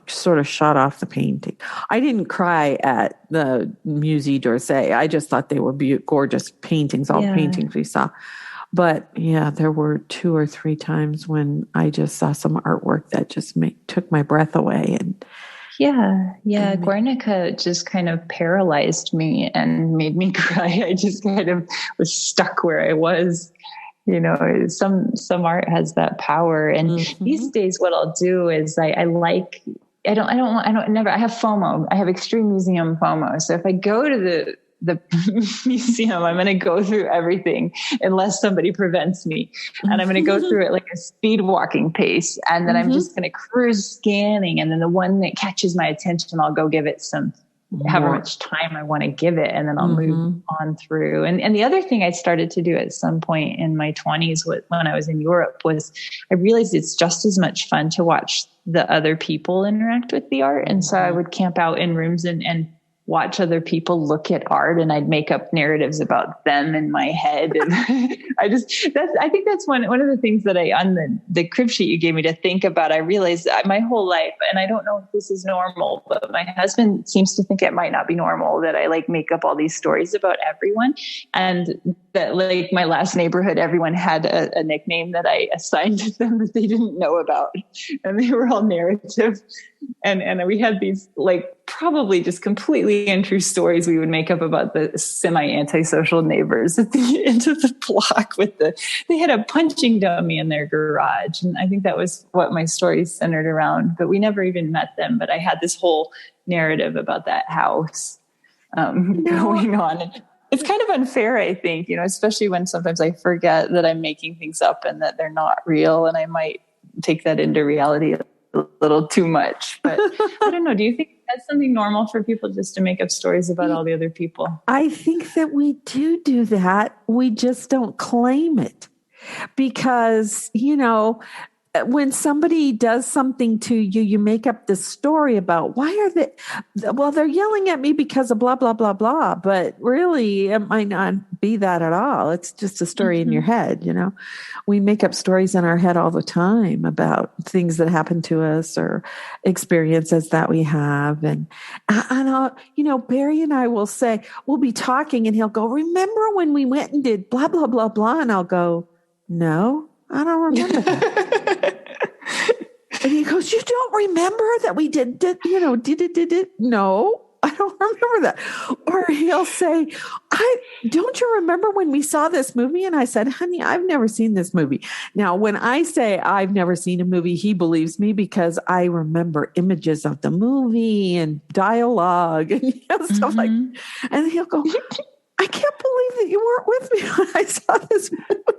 sort of shot off the painting. I didn't cry at the Musée d'Orsay. I just thought they were gorgeous paintings, all the paintings we saw. But there were 2 or 3 times when I just saw some artwork that just took my breath away. And Guernica just kind of paralyzed me and made me cry. I just kind of was stuck where I was. Some art has that power. And these days what I'll do is I have FOMO. I have extreme museum FOMO. So if I go to the museum, I'm going to go through everything unless somebody prevents me. And I'm going to go through it like a speed walking pace. And then I'm just going to cruise scanning. And then the one that catches my attention, I'll go give it however much time I want to give it. And then I'll move on through. And the other thing I started to do at some point in my 20s when I was in Europe was I realized it's just as much fun to watch the other people interact with the art. And so I would camp out in rooms and watch other people look at art, and I'd make up narratives about them in my head. And I think that's one of the things that on the crib sheet you gave me to think about. I realized my whole life, and I don't know if this is normal, but my husband seems to think it might not be normal that I like make up all these stories about everyone. And that like my last neighborhood, everyone had a nickname that I assigned to them that they didn't know about. And they were all narrative. And we had these like probably just completely completely untrue stories we would make up about the semi-antisocial neighbors at the end of the block they had a punching dummy in their garage. And I think that was what my stories centered around, but we never even met them. But I had this whole narrative about that house going on. And it's kind of unfair, I think, especially when sometimes I forget that I'm making things up and that they're not real. And I might take that into reality a little too much. But I don't know. Do you think that's something normal for people just to make up stories about all the other people? I think that we do that. We just don't claim it because, when somebody does something to you, you make up this story about they're yelling at me because of blah, blah, blah, blah. But really, it might not be that at all. It's just a story in your head, We make up stories in our head all the time about things that happen to us or experiences that we have. And Barry and I will say, we'll be talking and he'll go, remember when we went and did blah, blah, blah, blah. And I'll go, no, I don't remember that. And he goes, you don't remember that we did it? No, I don't remember that. Or he'll say, don't you remember when we saw this movie? And I said, honey, I've never seen this movie. Now, when I say I've never seen a movie, he believes me because I remember images of the movie and dialogue and stuff like that. And he'll go, I can't believe that you weren't with me when I saw this movie.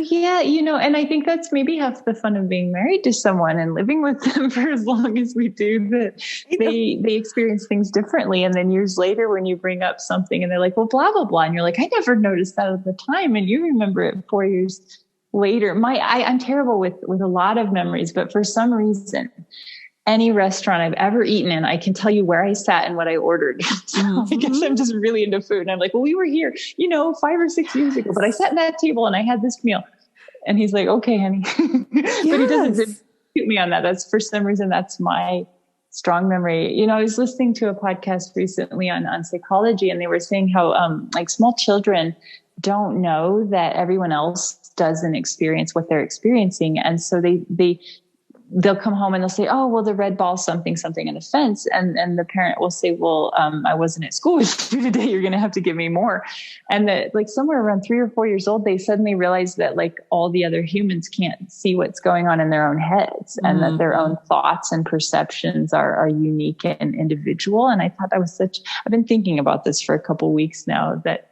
Yeah, and I think that's maybe half the fun of being married to someone and living with them for as long as we do, that they experience things differently. And then years later, when you bring up something and they're like, well, blah, blah, blah. And you're like, I never noticed that at the time. And you remember it 4 years later. I'm terrible with a lot of memories, but for some reason, any restaurant I've ever eaten in, I can tell you where I sat and what I ordered. I guess I'm just really into food. And I'm like, well, we were here, 5 or 6 years ago, but I sat at that table and I had this meal. And he's like, okay, honey. But he doesn't dispute me on that. That's, for some reason, that's my strong memory. I was listening to a podcast recently on psychology, and they were saying how small children don't know that everyone else doesn't experience what they're experiencing. And so they'll come home and they'll say, oh, well, the red ball, something on the fence. And the parent will say, well, I wasn't at school with you today. You're going to have to give me more. And that somewhere around 3 or 4 years old, they suddenly realize that all the other humans can't see what's going on in their own heads, and that their own thoughts and perceptions are unique and individual. And I thought that was I've been thinking about this for a couple of weeks now, that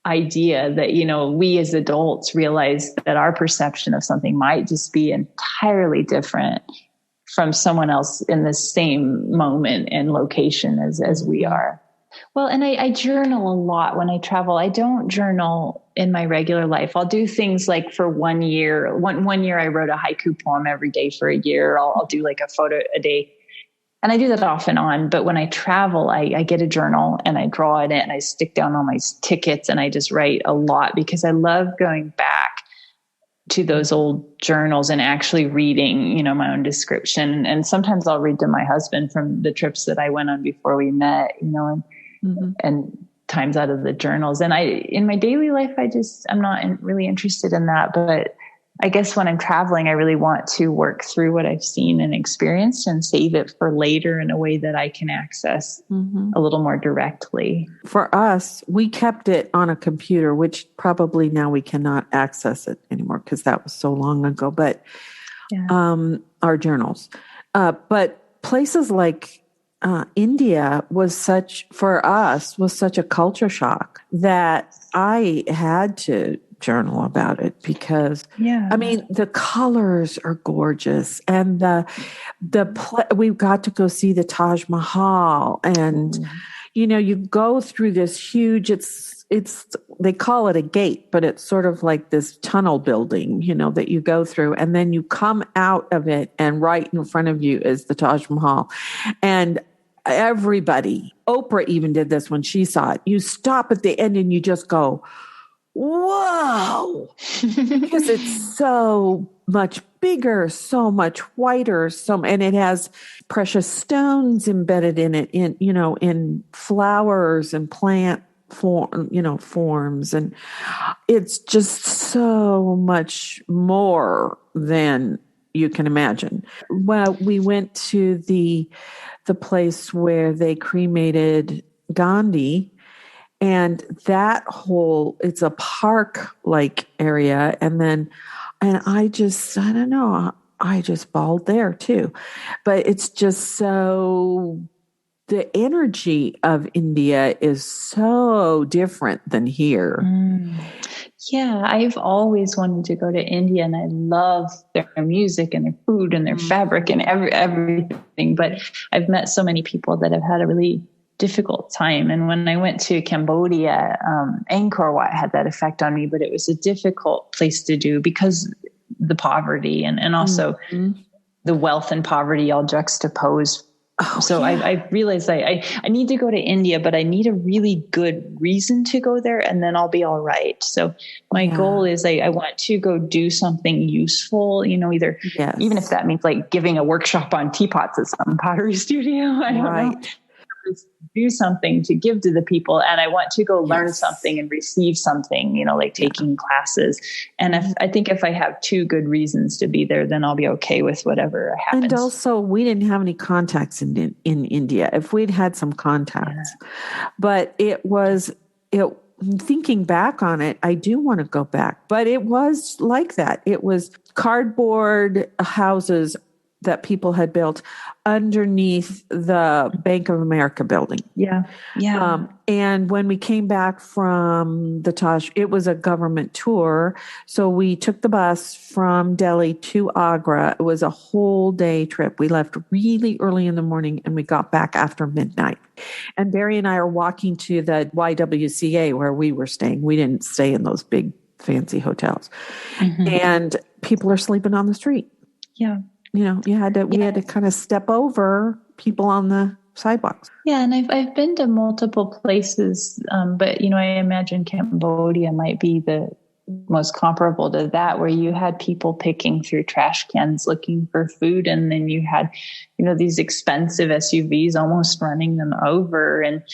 idea that, we as adults realize that our perception of something might just be entirely different from someone else in the same moment and location as we are. Well, and I journal a lot when I travel. I don't journal in my regular life. I'll do things like for 1 year. One year I wrote a haiku poem every day for a year. I'll do a photo a day. And I do that off and on. But when I travel, I get a journal and I draw in it and I stick down all my tickets and I just write a lot, because I love going back to those old journals and actually reading, my own description. And sometimes I'll read to my husband from the trips that I went on before we met, and times out of the journals. And in my daily life, I'm not really interested in that. But I guess when I'm traveling, I really want to work through what I've seen and experienced and save it for later in a way that I can access a little more directly. For us, we kept it on a computer, which probably now we cannot access it anymore because that was so long ago, but our journals. But places like India was such a culture shock that I had to journal about it, because the colors are gorgeous, and we got to go see the Taj Mahal, and you go through this huge, it's they call it a gate, but it's sort of like this tunnel building, that you go through, and then you come out of it, and right in front of you is the Taj Mahal. And everybody, Oprah even did this when she saw it. You stop at the end and you just go, whoa, because it's so much bigger, so much whiter, and it has precious stones embedded in it, in flowers and plant forms, and it's just so much more than you can imagine. Well, we went to the place where they cremated Gandhi, and that whole, it's a park-like area. And I don't know, I just bawled there too. But it's just so, the energy of India is so different than here. Yeah, I've always wanted to go to India, and I love their music and their food and their fabric and everything. But I've met so many people that have had a really difficult time. And when I went to Cambodia, Angkor Wat had that effect on me, but it was a difficult place to do because the poverty and also the wealth and poverty all juxtaposed. I realized I need to go to India, but I need a really good reason to go there, and then I'll be all right. So my goal is I want to go do something useful, either, even if that means like giving a workshop on teapots at some pottery studio. I don't know. Do something to give to the people, and I want to go learn something and receive something, like taking classes. And I think if I have two good reasons to be there, then I'll be okay with whatever happens. And also, we didn't have any contacts in India. If we'd had some contacts, but thinking back on it, I do want to go back. But it was like that. It was cardboard houses that people had built underneath the Bank of America building. And when we came back from the Taj, it was a government tour. So we took the bus from Delhi to Agra. It was a whole day trip. We left really early in the morning and we got back after midnight. And Barry and I are walking to the YWCA where we were staying. We didn't stay in those big fancy hotels. And people are sleeping on the street. We had to kind of step over people on the sidewalks. Yeah. And I've been to multiple places, but, I imagine Cambodia might be the most comparable to that, where you had people picking through trash cans looking for food. And then you had, these expensive SUVs almost running them over. And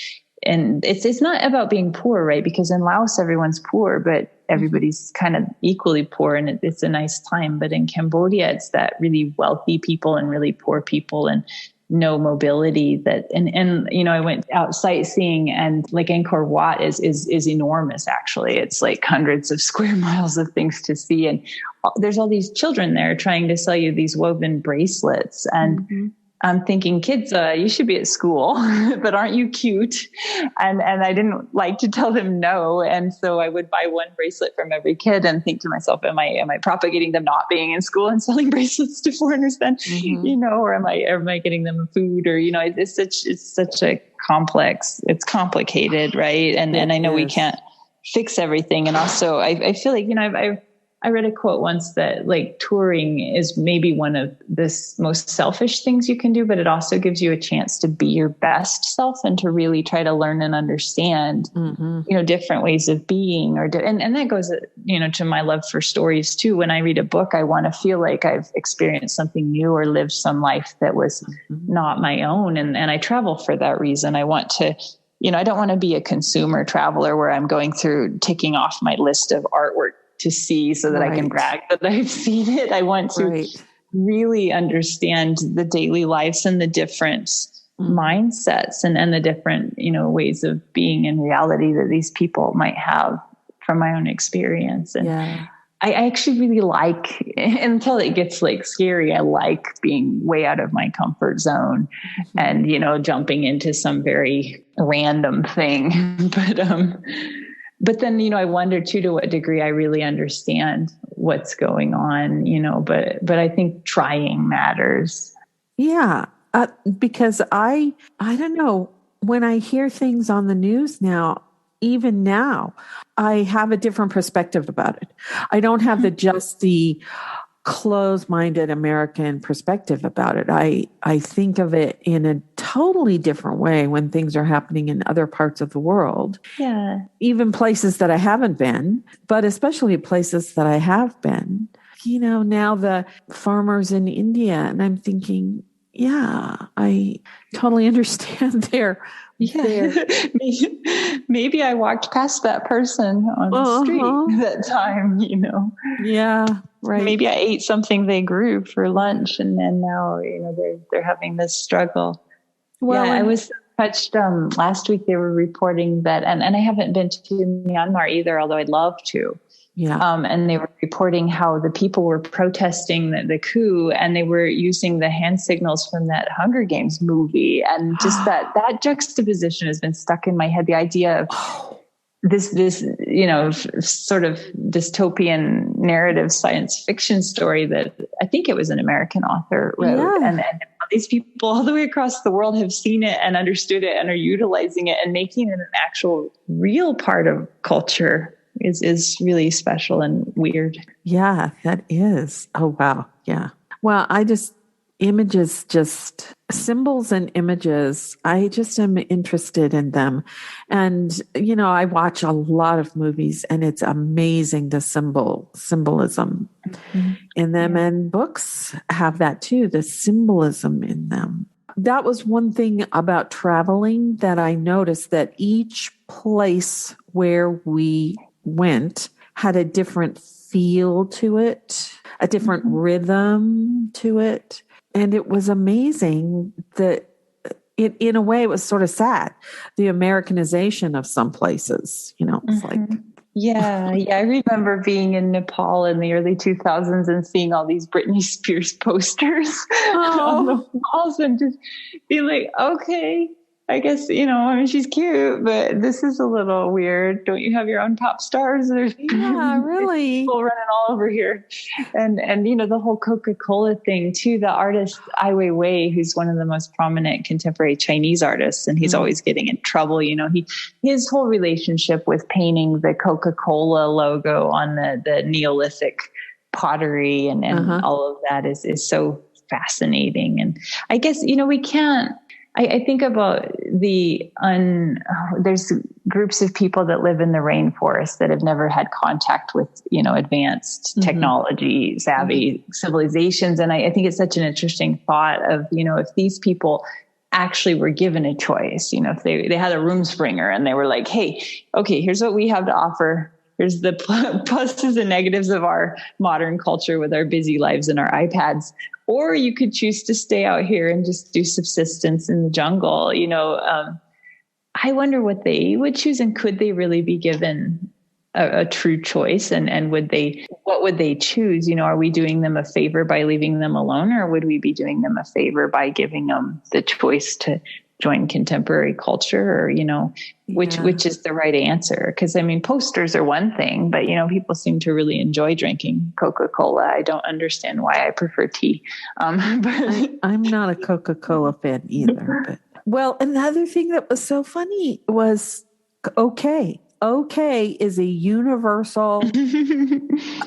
it's not about being poor, right? Because in Laos, everyone's poor, but everybody's kind of equally poor, and it's a nice time. But in Cambodia, it's that really wealthy people and really poor people and no mobility and I went out sightseeing, and like Angkor Wat is enormous. Actually, it's like hundreds of square miles of things to see. And there's all these children there trying to sell you these woven bracelets. And I'm thinking, kids, you should be at school, but aren't you cute? And I didn't like to tell them no. And so I would buy one bracelet from every kid and think to myself, am I propagating them not being in school and selling bracelets to foreigners then, or am I getting them food, or, it's such a it's complicated. Right. And I know we can't fix everything. And also I feel like, I read a quote once that like touring is maybe one of the most selfish things you can do, but it also gives you a chance to be your best self and to really try to learn and understand, different ways of being and that goes, to my love for stories too. When I read a book, I want to feel like I've experienced something new or lived some life that was not my own. And I travel for that reason. I want to, I don't want to be a consumer traveler where I'm going through ticking off my list of artwork to see so that I can brag that I've seen it. I want to really understand the daily lives and the different mindsets and the different, ways of being in reality that these people might have from my own experience. And I actually really like, until it gets like scary, I like being way out of my comfort zone and, jumping into some very random thing. But then, I wonder too, to what degree I really understand what's going on, but I think trying matters. Yeah. Because I don't know, when I hear things on the news now, even now, I have a different perspective about it. I don't have the closed-minded American perspective about it. I think of it in a totally different way when things are happening in other parts of the world. Yeah. Even places that I haven't been, but especially places that I have been. Now the farmers in India, and I'm thinking, I totally understand their maybe I walked past that person on the street that time, Yeah. right. Maybe I ate something they grew for lunch, and then now, they're having this struggle. Well, yeah, I was touched. Last week they were reporting that, and I haven't been to Myanmar either, although I'd love to. Yeah. And they were reporting how the people were protesting the coup, and they were using the hand signals from that Hunger Games movie. And just that juxtaposition has been stuck in my head. The idea of this, sort of dystopian narrative science fiction story that I think it was an American author wrote. Yeah. And these people all the way across the world have seen it and understood it and are utilizing it and making it an actual real part of culture is really special and weird. Yeah, that is. Oh, wow. Yeah. Well, symbols and images, I just am interested in them. And, I watch a lot of movies, and it's amazing the symbolism in them. Yeah. And books have that too, the symbolism in them. That was one thing about traveling that I noticed, that each place where we went had a different feel to it, a different rhythm to it. And it was amazing that in a way, it was sort of sad, the Americanization of some places, it's like. Yeah. I remember being in Nepal in the early 2000s and seeing all these Britney Spears posters on the walls and just being like, okay, I guess, she's cute, but this is a little weird. Don't you have your own pop stars? There's really people running all over here. And the whole Coca-Cola thing too, the artist Ai Weiwei, who's one of the most prominent contemporary Chinese artists, and he's always getting in trouble. His whole relationship with painting the Coca-Cola logo on the Neolithic pottery and all of that is so fascinating. And I guess, we can't, I think about there's groups of people that live in the rainforest that have never had contact with, advanced technology, savvy civilizations. And I think it's such an interesting thought of, if these people actually were given a choice, if they had a Roomspringer and they were like, hey, okay, here's what we have to offer. Here's the pluses and negatives of our modern culture with our busy lives and our iPads. Or you could choose to stay out here and just do subsistence in the jungle. I wonder what they would choose, and could they really be given a true choice? And what would they choose? Are we doing them a favor by leaving them alone, or would we be doing them a favor by giving them the choice to join contemporary culture, or, which is the right answer? Because posters are one thing, but, people seem to really enjoy drinking Coca-Cola. I don't understand why. I prefer tea. But I'm not a Coca-Cola fan either. But. Well, another thing that was so funny was okay. Okay is a universal.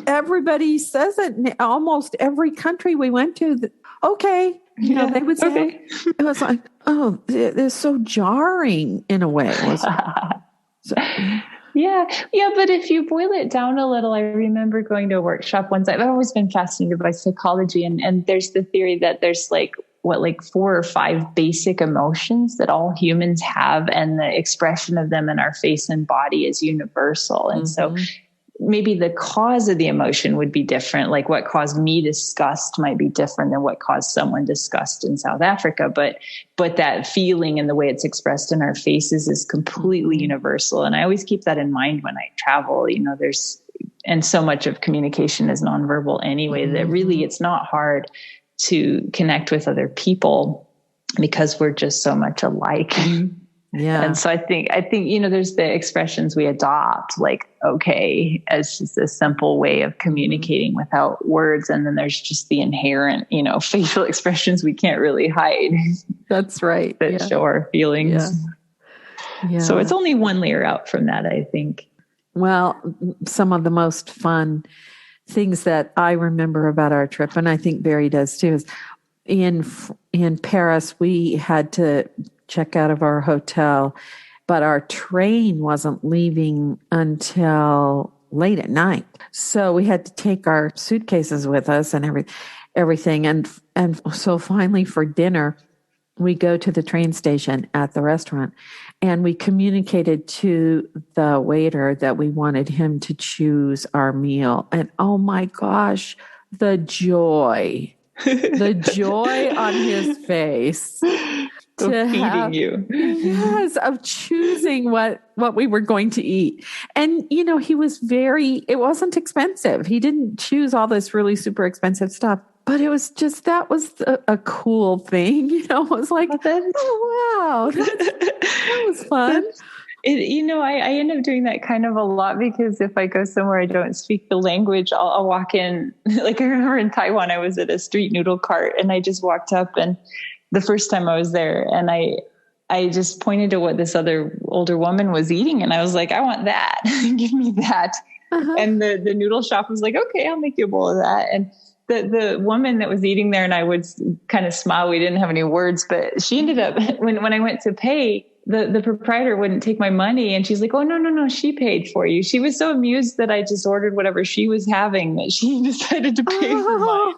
Everybody says it in almost every country we went to. Okay. They would say, okay. It was like, oh, they're so jarring in a way. Yeah. But if you boil it down a little, I remember going to a workshop once. I've always been fascinated by psychology. And there's the theory that there's 4 or 5 basic emotions that all humans have, and the expression of them in our face and body is universal. And so maybe the cause of the emotion would be different. Like what caused me disgust might be different than what caused someone disgust in South Africa. But that feeling and the way it's expressed in our faces is completely universal. And I always keep that in mind when I travel. And so much of communication is nonverbal anyway, that really it's not hard to connect with other people because we're just so much alike. Yeah. And so I think, there's the expressions we adopt, like, okay, as just a simple way of communicating without words. And then there's just the inherent, facial expressions we can't really hide. That's right. That show our feelings. Yeah. So it's only one layer out from that, I think. Well, some of the most fun things that I remember about our trip, and I think Barry does too, is in Paris, we had to check out of our hotel, but our train wasn't leaving until late at night. So we had to take our suitcases with us and everything. And so finally for dinner, we go to the train station at the restaurant, and we communicated to the waiter that we wanted him to choose our meal. And oh my gosh, the joy on his face to feeding you. Yes, of choosing what we were going to eat. And, he was it wasn't expensive. He didn't choose all this really super expensive stuff. But it was just, that was a cool thing. It was like, oh, wow, that was fun. I end up doing that kind of a lot, because if I go somewhere I don't speak the language, I'll walk in. Like I remember in Taiwan, I was at a street noodle cart, and I just walked up, and the first time I was there, and I just pointed to what this other older woman was eating, and I was like, I want that. Give me that. Uh-huh. And the noodle shop was like, okay, I'll make you a bowl of that. And the woman that was eating there and I would kind of smile. We didn't have any words, but she ended up, when I went to pay, the proprietor wouldn't take my money. And she's like, oh, no, she paid for you. She was so amused that I just ordered whatever she was having that she decided to pay for mine.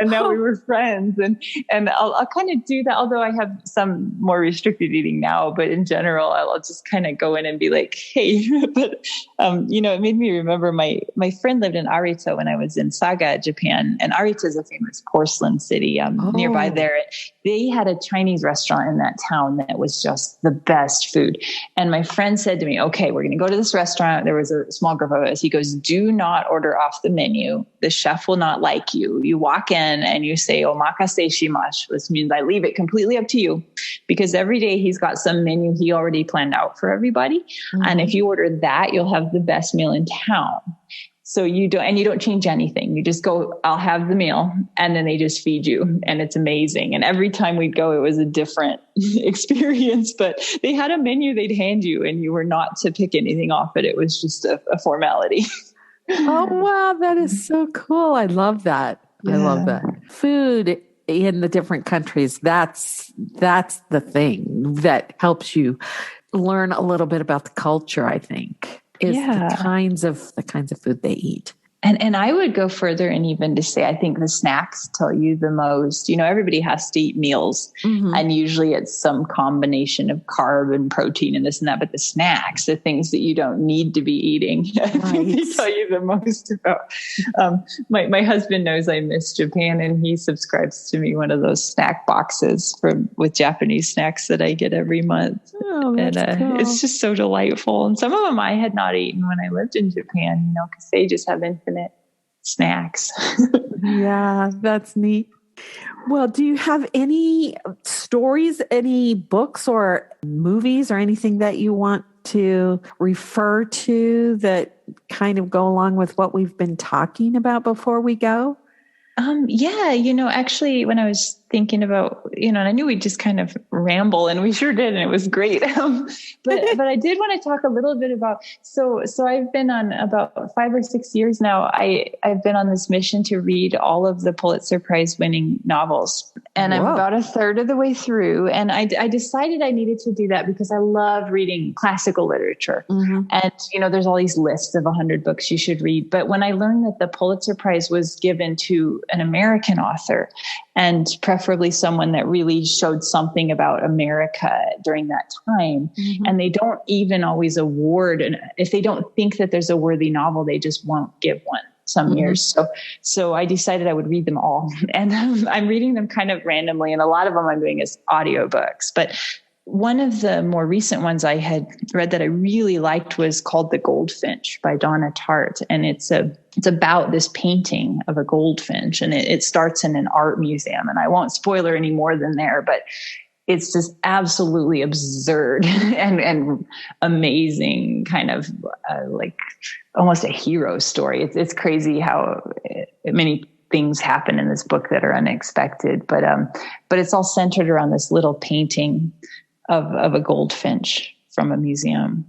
And now we were friends, and I'll kind of do that. Although I have some more restricted eating now, but in general, I'll just kind of go in and be like, "Hey," but it made me remember my friend lived in Arita when I was in Saga, Japan, and Arita is a famous porcelain city nearby there. They had a Chinese restaurant in that town that was just the best food. And my friend said to me, "Okay, we're going to go to this restaurant." There was a small group of us. He goes, "Do not order off the menu. The chef will not like you. You walk in and you say, omakase shimasu, which means I leave it completely up to you, because every day he's got some menu he already planned out for everybody. Mm-hmm. And if you order that, you'll have the best meal in town. So you don't change anything. You just go, I'll have the meal, and then they just feed you, and it's amazing." And every time we'd go, it was a different experience, but they had a menu they'd hand you, and you were not to pick anything off it. It was just a formality. Oh, wow. That is so cool. I love that. Yeah. I love that. Food in the different countries, that's the thing that helps you learn a little bit about the culture, I think, is the kinds of food they eat. And I would go further and even to say, I think the snacks tell you the most. Everybody has to eat meals, mm-hmm. and usually it's some combination of carb and protein and this and that. But the snacks, the things that you don't need to be eating, I think they tell you the most about. My husband knows I miss Japan, and he subscribes to me one of those snack boxes with Japanese snacks that I get every month. Oh, that's cool. It's just so delightful. And some of them I had not eaten when I lived in Japan, because they just have infinite snacks. Yeah, that's neat. Well, do you have any stories, any books or movies or anything that you want to refer to that kind of go along with what we've been talking about before we go? Actually, when I was thinking about, and I knew we'd just kind of ramble, and we sure did, and it was great. But I did want to talk a little bit about, so I've been on about 5 or 6 years now. I've been on this mission to read all of the Pulitzer Prize winning novels, and Whoa. I'm about a third of the way through. And I decided I needed to do that because I love reading classical literature. Mm-hmm. And, there's all these lists of 100 books you should read. But when I learned that the Pulitzer Prize was given to an American author, and preferably someone that really showed something about America during that time. Mm-hmm. And they don't even always award. And if they don't think that there's a worthy novel, they just won't give one some mm-hmm. years. So I decided I would read them all. And I'm reading them kind of randomly. And a lot of them I'm doing as audiobooks. But one of the more recent ones I had read that I really liked was called The Goldfinch by Donna Tartt. And it's about this painting of a goldfinch, and it starts in an art museum. And I won't spoil her any more than there, but it's just absolutely absurd and amazing, kind of like almost a hero story. It's crazy how many things happen in this book that are unexpected, but it's all centered around this little painting of a goldfinch from a museum.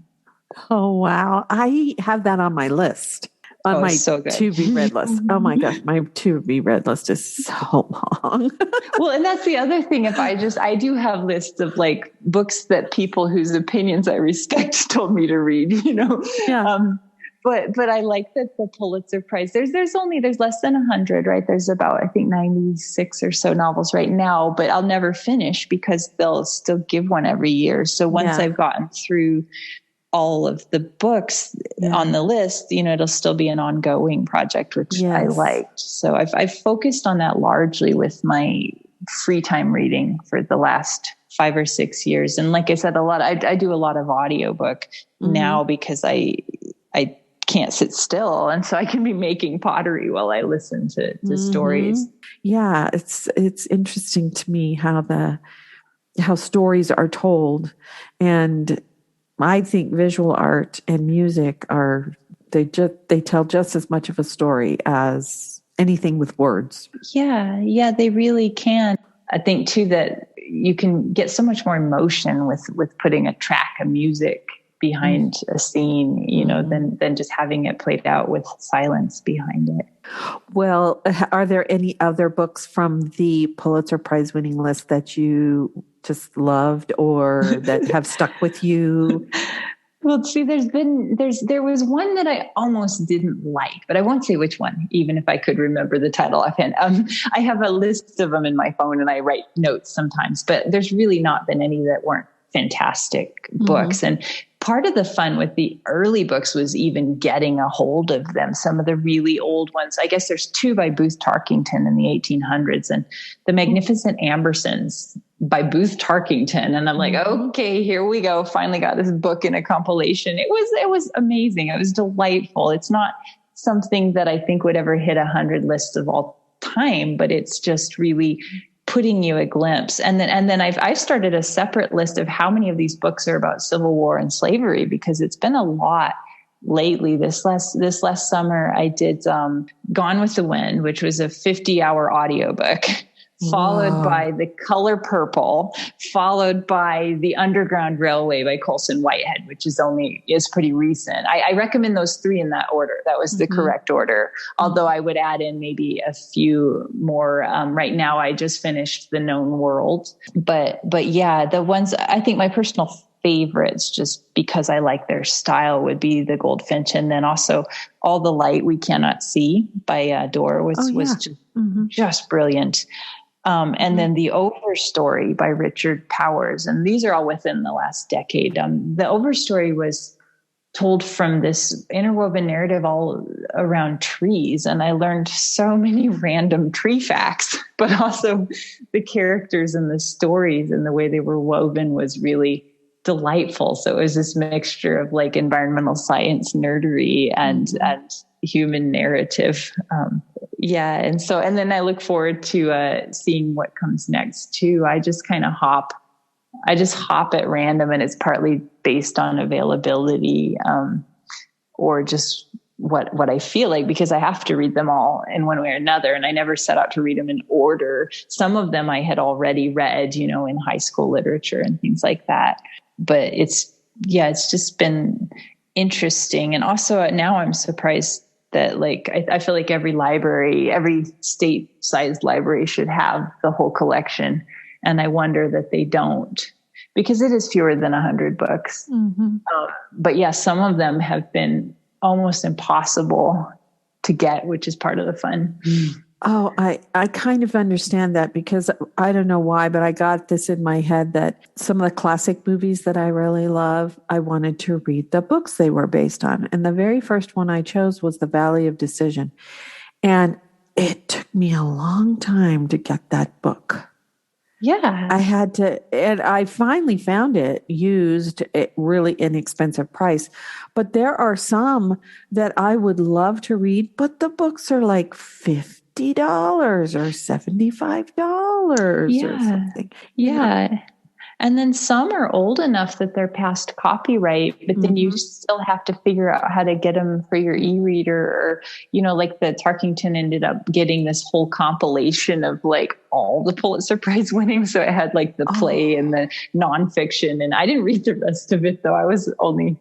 Oh, wow. I have that on my list. On my to-be read list. Oh my gosh, my to-be read list is so long. Well, and that's the other thing. I do have lists of like books that people whose opinions I respect told me to read, Yeah. but I like that the Pulitzer Prize, there's less than 100, right? There's about, I think 96 or so novels right now, but I'll never finish because they'll still give one every year. So once I've gotten through all of the books on the list, it'll still be an ongoing project, which I liked. So I've focused on that largely with my free time reading for the last 5 or 6 years. And like I said, I do a lot of audiobook now because I can't sit still. And so I can be making pottery while I listen to stories. Yeah. It's interesting to me how stories are told. And I think visual art and music they tell just as much of a story as anything with words. Yeah, they really can. I think too that you can get so much more emotion with putting a track of music behind a scene, than just having it played out with silence behind it. Well, are there any other books from the Pulitzer Prize winning list that you just loved or that have stuck with you? Well, see, there was one that I almost didn't like, but I won't say which one, even if I could remember the title offhand. I have a list of them in my phone and I write notes sometimes, but there's really not been any that weren't fantastic books. And part of the fun with the early books was even getting a hold of them. Some of the really old ones, I guess there's 2 by Booth Tarkington in the 1800s and The Magnificent Ambersons by Booth Tarkington. And I'm like, okay, here we go. Finally got this book in a compilation. It was amazing. It was delightful. It's not something that I think would ever hit 100 lists of all time, but it's just really putting you a glimpse. And then I've started a separate list of how many of these books are about Civil War and slavery, because it's been a lot lately. This last summer, I did Gone with the Wind, which was a 50-hour audiobook, followed by The Color Purple, followed by The Underground Railway by Colson Whitehead, which is pretty recent. I recommend those 3 in that order. That was the correct order. Although I would add in maybe a few more. Right now, I just finished The Known World. But yeah, the ones I think my personal favorites, just because I like their style, would be The Goldfinch, and then also All the Light We Cannot See by Dorr was just brilliant. And then The Overstory by Richard Powers. And these are all within the last decade. The Overstory was told from this interwoven narrative all around trees. And I learned so many random tree facts, but also the characters and the stories and the way they were woven was really delightful. So it was this mixture of like environmental science nerdery and human narrative. And then I look forward to seeing what comes next too. I just kind of hop at random, and it's partly based on availability or just what I feel like, because I have to read them all in one way or another. And I never set out to read them in order. Some of them I had already read, in high school literature and things like that. But it's just been interesting. And also now I'm surprised that I feel like every state-sized library should have the whole collection. And I wonder that they don't, because it is fewer than 100 books. But yeah, some of them have been almost impossible to get, which is part of the fun. Oh, I kind of understand that, because I don't know why, but I got this in my head that some of the classic movies that I really love, I wanted to read the books they were based on. And the very first one I chose was The Valley of Decision. And it took me a long time to get that book. Yeah. I had to, and I finally found it used at really inexpensive price. But there are some that I would love to read, but the books are like $50 or $75 or something. Yeah. And then some are old enough that they're past copyright, but then you still have to figure out how to get them for your e-reader, or, like the Tarkington ended up getting this whole compilation of like all the Pulitzer Prize winning. So it had like the play and the nonfiction, and I didn't read the rest of it though. I was only,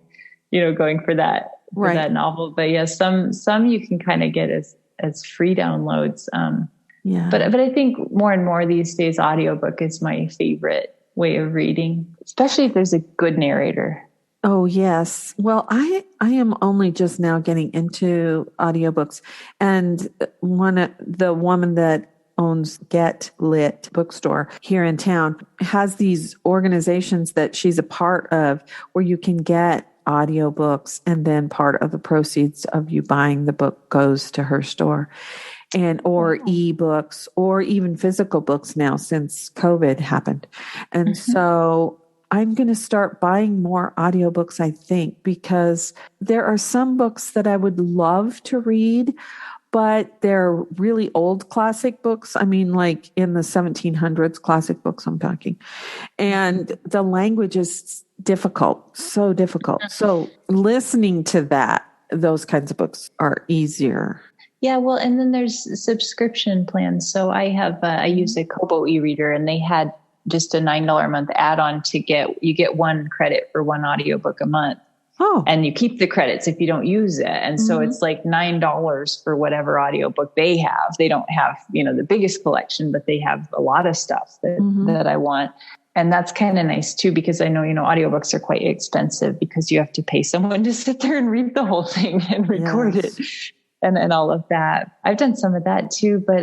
going for that, that novel. But yeah, some you can kind of get as free downloads. But I think more and more these days, audiobook is my favorite way of reading, especially if there's a good narrator. Oh, yes. Well, I I am only just now getting into audiobooks. And the woman that owns Get Lit bookstore here in town has these organizations that she's a part of where you can get audiobooks, and then part of the proceeds of you buying the book goes to her store, or ebooks, or even physical books now since COVID happened. And so I'm going to start buying more audiobooks, I think, because there are some books that I would love to read, but they're really old classic books. I mean, like in the 1700s classic books I'm talking. And the language is difficult, so difficult. So listening to those kinds of books are easier. Yeah, well, and then there's subscription plans. So I use a Kobo e-reader, and they had just a $9 a month add-on you get one credit for one audiobook a month. Oh. And you keep the credits if you don't use it. And so it's like $9 for whatever audiobook they have. They don't have, the biggest collection, but they have a lot of stuff that I want. And that's kind of nice too, because I know, audiobooks are quite expensive because you have to pay someone to sit there and read the whole thing and record it. And all of that. I've done some of that too, but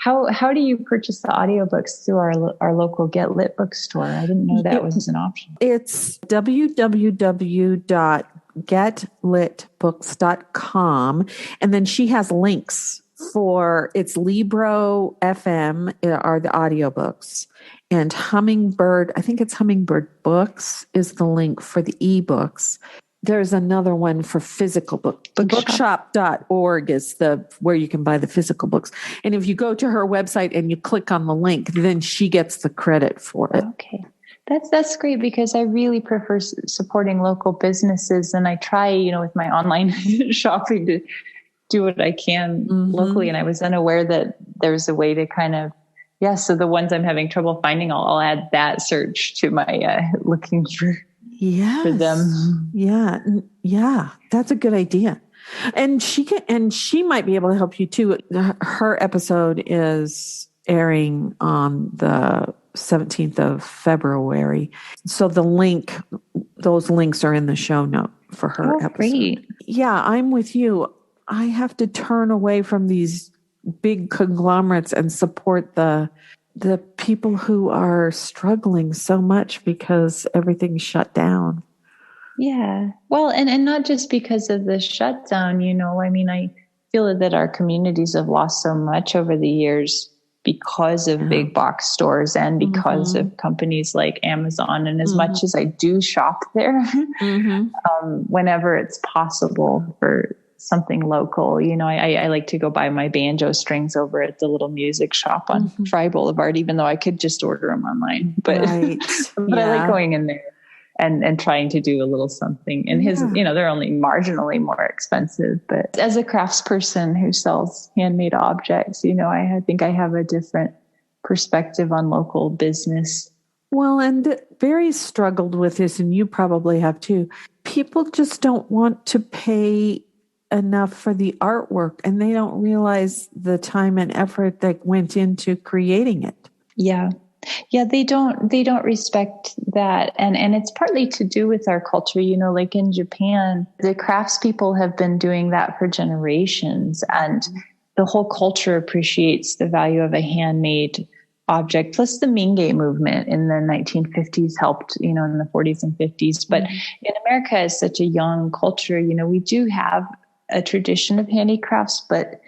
how do you purchase the audiobooks through our local Get Lit bookstore? I didn't know that was an option. It's www.getlitbooks.com, and then she has links for it's Libro FM are the audiobooks, and Hummingbird, I think it's Hummingbird Books is the link for the ebooks. There's another one for physical books. Bookshop.org is where you can buy the physical books. And if you go to her website and you click on the link, then she gets the credit for it. Okay. That's great, because I really prefer supporting local businesses. And I try, with my online shopping to do what I can locally. And I was unaware that there's a way to kind of, so the ones I'm having trouble finding, I'll add that search to my looking for them. Yeah. That's a good idea. And she might be able to help you too. Her episode is airing on the 17th of February. So those links are in the show note for her episode. Great. Yeah, I'm with you. I have to turn away from these big conglomerates and support the people who are struggling so much because everything's shut down. Yeah. Well, and not just because of the shutdown, I feel that our communities have lost so much over the years because of big box stores and because of companies like Amazon. And as much as I do shop there, whenever it's possible for something local, I like to go buy my banjo strings over at the little music shop on Fry Boulevard, even though I could just order them online. But, but I like going in there and trying to do a little something. And they're only marginally more expensive. But as a craftsperson who sells handmade objects, I think I have a different perspective on local business. Well, and Barry struggled with this, and you probably have too. People just don't want to pay enough for the artwork, and they don't realize the time and effort that went into creating it. Yeah, they don't respect that. And it's partly to do with our culture, like in Japan, the craftspeople have been doing that for generations, and the whole culture appreciates the value of a handmade object. Plus the Minge movement in the 1950s helped, in the 40s and 50s. But in America, as such a young culture, we do have a tradition of handicrafts, but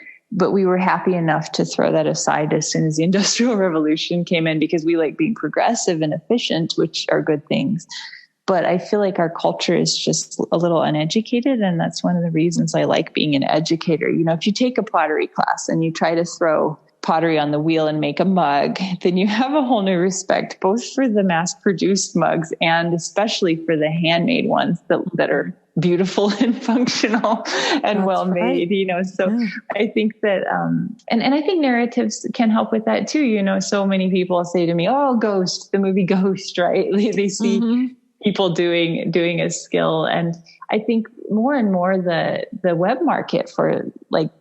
we were happy enough to throw that aside as soon as the Industrial Revolution came in, because we like being progressive and efficient, which are good things. But I feel like our culture is just a little uneducated. And that's one of the reasons I like being an educator. If you take a pottery class and you try to throw pottery on the wheel and make a mug, then you have a whole new respect, both for the mass-produced mugs and especially for the handmade ones that are beautiful and functional and well made, So I think that, and I think narratives can help with that too. So many people say to me, "Oh, Ghost, the movie Ghost," right? They see people doing a skill. And I think more and more the web market for like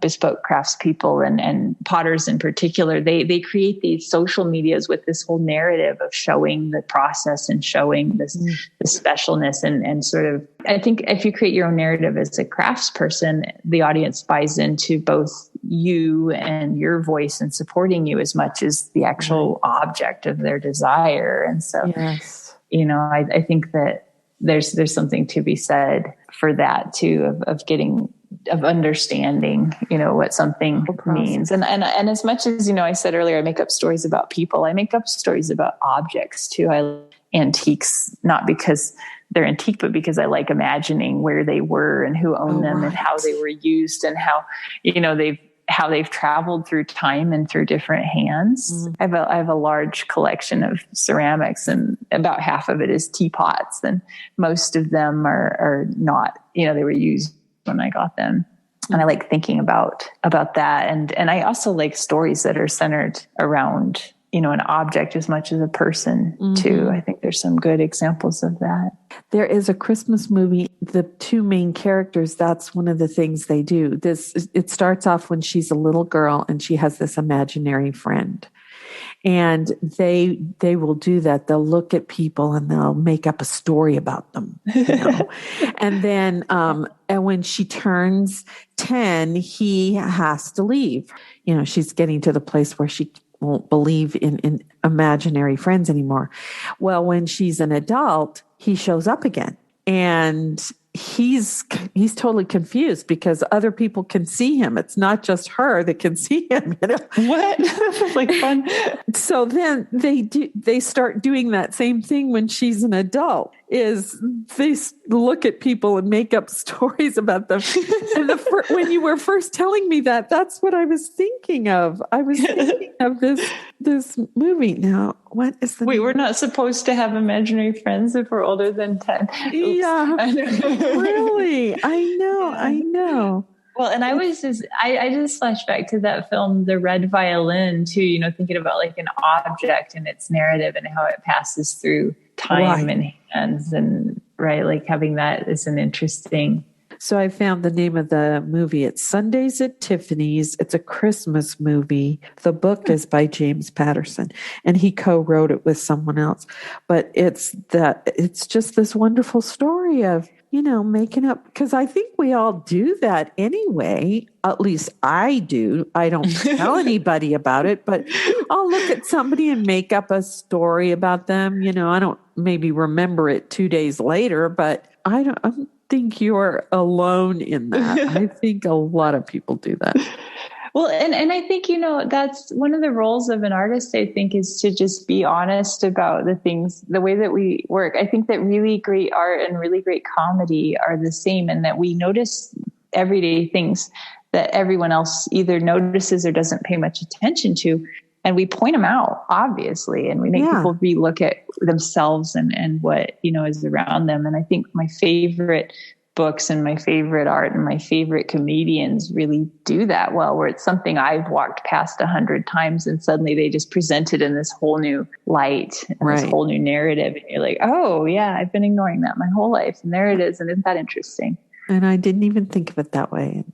bespoke craftspeople and potters in particular, they create these social medias with this whole narrative of showing the process and showing this the specialness and sort of, I think if you create your own narrative as a craftsperson, the audience buys into both you and your voice and supporting you as much as the actual object of their desire. And so, yes. I think that there's something to be said for that too, of understanding, what something means. And as much as, I said earlier, I make up stories about people, I make up stories about objects too. Antiques, not because they're antique, but because I like imagining where they were and who owned them and how they were used and how, they've traveled through time and through different hands. I have a large collection of ceramics, and about half of it is teapots, and most of them are not, they were used when I got them. And I like thinking about that. And I also like stories that are centered around, an object as much as a person too. I think there's some good examples of that. There is a Christmas movie, the two main characters, that's one of the things they do. It starts off when she's a little girl and she has this imaginary friend. And they will do that. They'll look at people and they'll make up a story about them. And then and when she turns 10, he has to leave. She's getting to the place where she won't believe in imaginary friends anymore. Well, when she's an adult, he shows up again. And he's totally confused because other people can see him. It's not just her that can see him. What? Like fun. So then they start doing that same thing when she's an adult, is they look at people and make up stories about them. And when you were first telling me that, that's what I was thinking of. I was thinking of this movie. Now, what is the name? We're not supposed to have imaginary friends if we're older than 10. Oops. Yeah, really. I know. Well, and I just flashed back to that film, The Red Violin, too, thinking about like an object and its narrative and how it passes through time and hands, and like having that is an interesting. So I found the name of the movie. It's Sundays at Tiffany's. It's a Christmas movie. The book is by James Patterson, and he co-wrote it with someone else. But it's just this wonderful story of, making up, because I think we all do that anyway. At least I do. I don't tell anybody about it, but I'll look at somebody and make up a story about them. I don't maybe remember it 2 days later, but I don't think you're alone in that. I think a lot of people do that. Well, and I think, that's one of the roles of an artist, I think, is to just be honest about the way that we work. I think that really great art and really great comedy are the same, and that we notice everyday things that everyone else either notices or doesn't pay much attention to. And we point them out, obviously, and we make people relook at themselves and what, is around them. And I think my favorite books and my favorite art and my favorite comedians really do that well, where it's something I've walked past 100 times and suddenly they just present it in this whole new light and this whole new narrative. And you're like, oh yeah, I've been ignoring that my whole life. And there it is. And isn't that interesting? And I didn't even think of it that way.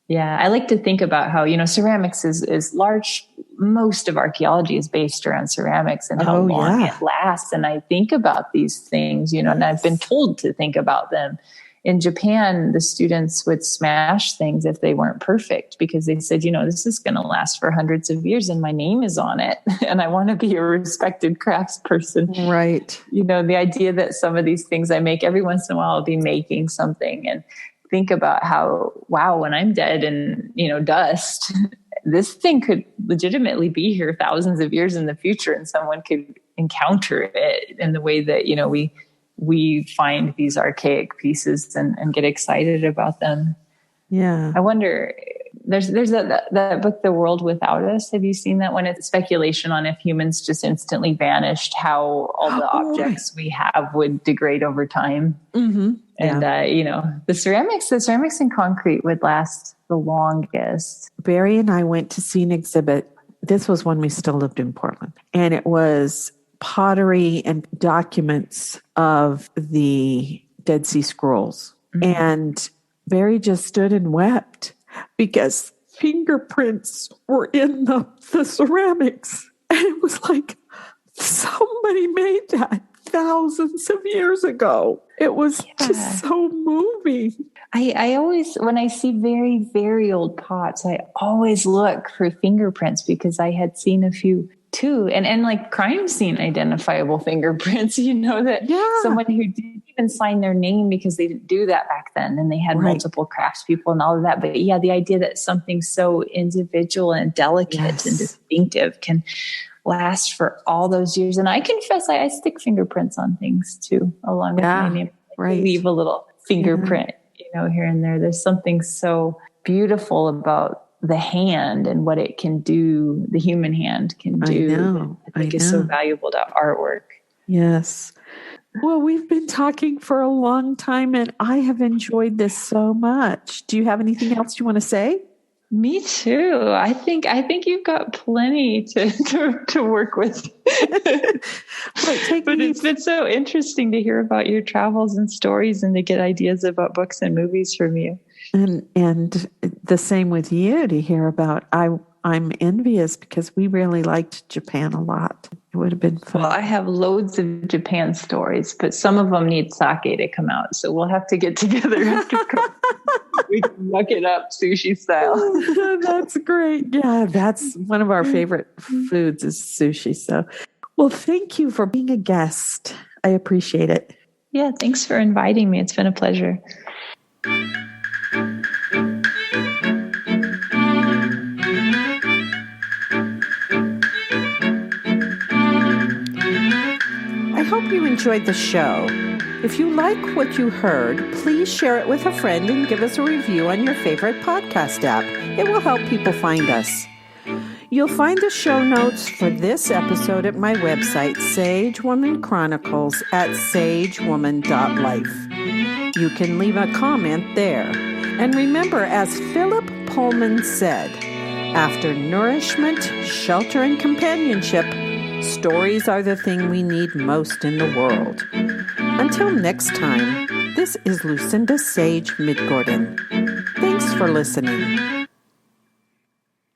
Yeah. I like to think about how, ceramics is large. Most of archaeology is based around ceramics and how long it lasts. And I think about these things, and I've been told to think about them. In Japan, the students would smash things if they weren't perfect because they said, this is going to last for hundreds of years and my name is on it. And I want to be a respected craftsperson. Right. The idea that some of these things I make, every once in a while, I'll be making something and think about how, wow, when I'm dead and, dust, this thing could legitimately be here thousands of years in the future and someone could encounter it in the way that, we find these archaic pieces and get excited about them. Yeah. I wonder, there's that book, The World Without Us. Have you seen that one? It's speculation on if humans just instantly vanished, how all the objects we have would degrade over time. Mm-hmm. And, the ceramics and concrete would last the longest. Barry and I went to see an exhibit. This was when we still lived in Portland, and it was pottery and documents of the Dead Sea Scrolls. Mm-hmm. And Barry just stood and wept. because fingerprints were in the ceramics. And it was like, somebody made that thousands of years ago. It was just so moving. I always, when I see very, very old pots, I always look for fingerprints because I had seen a few too. And like crime scene identifiable fingerprints, that someone who didn't even sign their name because they didn't do that back then. And they had multiple craftspeople and all of that. But the idea that something so individual and delicate and distinctive can last for all those years. And I confess, I stick fingerprints on things too, along with my name. I leave a little fingerprint, here and there. There's something so beautiful about the hand and what it can do, the human hand can do. I think is so valuable to artwork. Yes. Well, we've been talking for a long time and I have enjoyed this so much. Do you have anything else you want to say? Me too. I think you've got plenty to work with. But it's been so interesting to hear about your travels and stories and to get ideas about books and movies from you. And the same with you to hear about. I'm envious because we really liked Japan a lot. It would have been fun. Well, I have loads of Japan stories, but some of them need sake to come out. So we'll have to get together after we can muck it up sushi style. That's great. Yeah, that's one of our favorite foods is sushi. So, well, thank you for being a guest. I appreciate it. Yeah, thanks for inviting me. It's been a pleasure. I hope you enjoyed the show. If you like what you heard, please share it with a friend and give us a review on your favorite podcast app. It will help people find us. You'll find the show notes for this episode at my website, Sage Woman Chronicles at sagewoman.life. You can leave a comment there. And remember, as Philip Pullman said, after nourishment, shelter, and companionship, stories are the thing we need most in the world. Until next time, this is Lucinda Sage-Midgorden. Thanks for listening.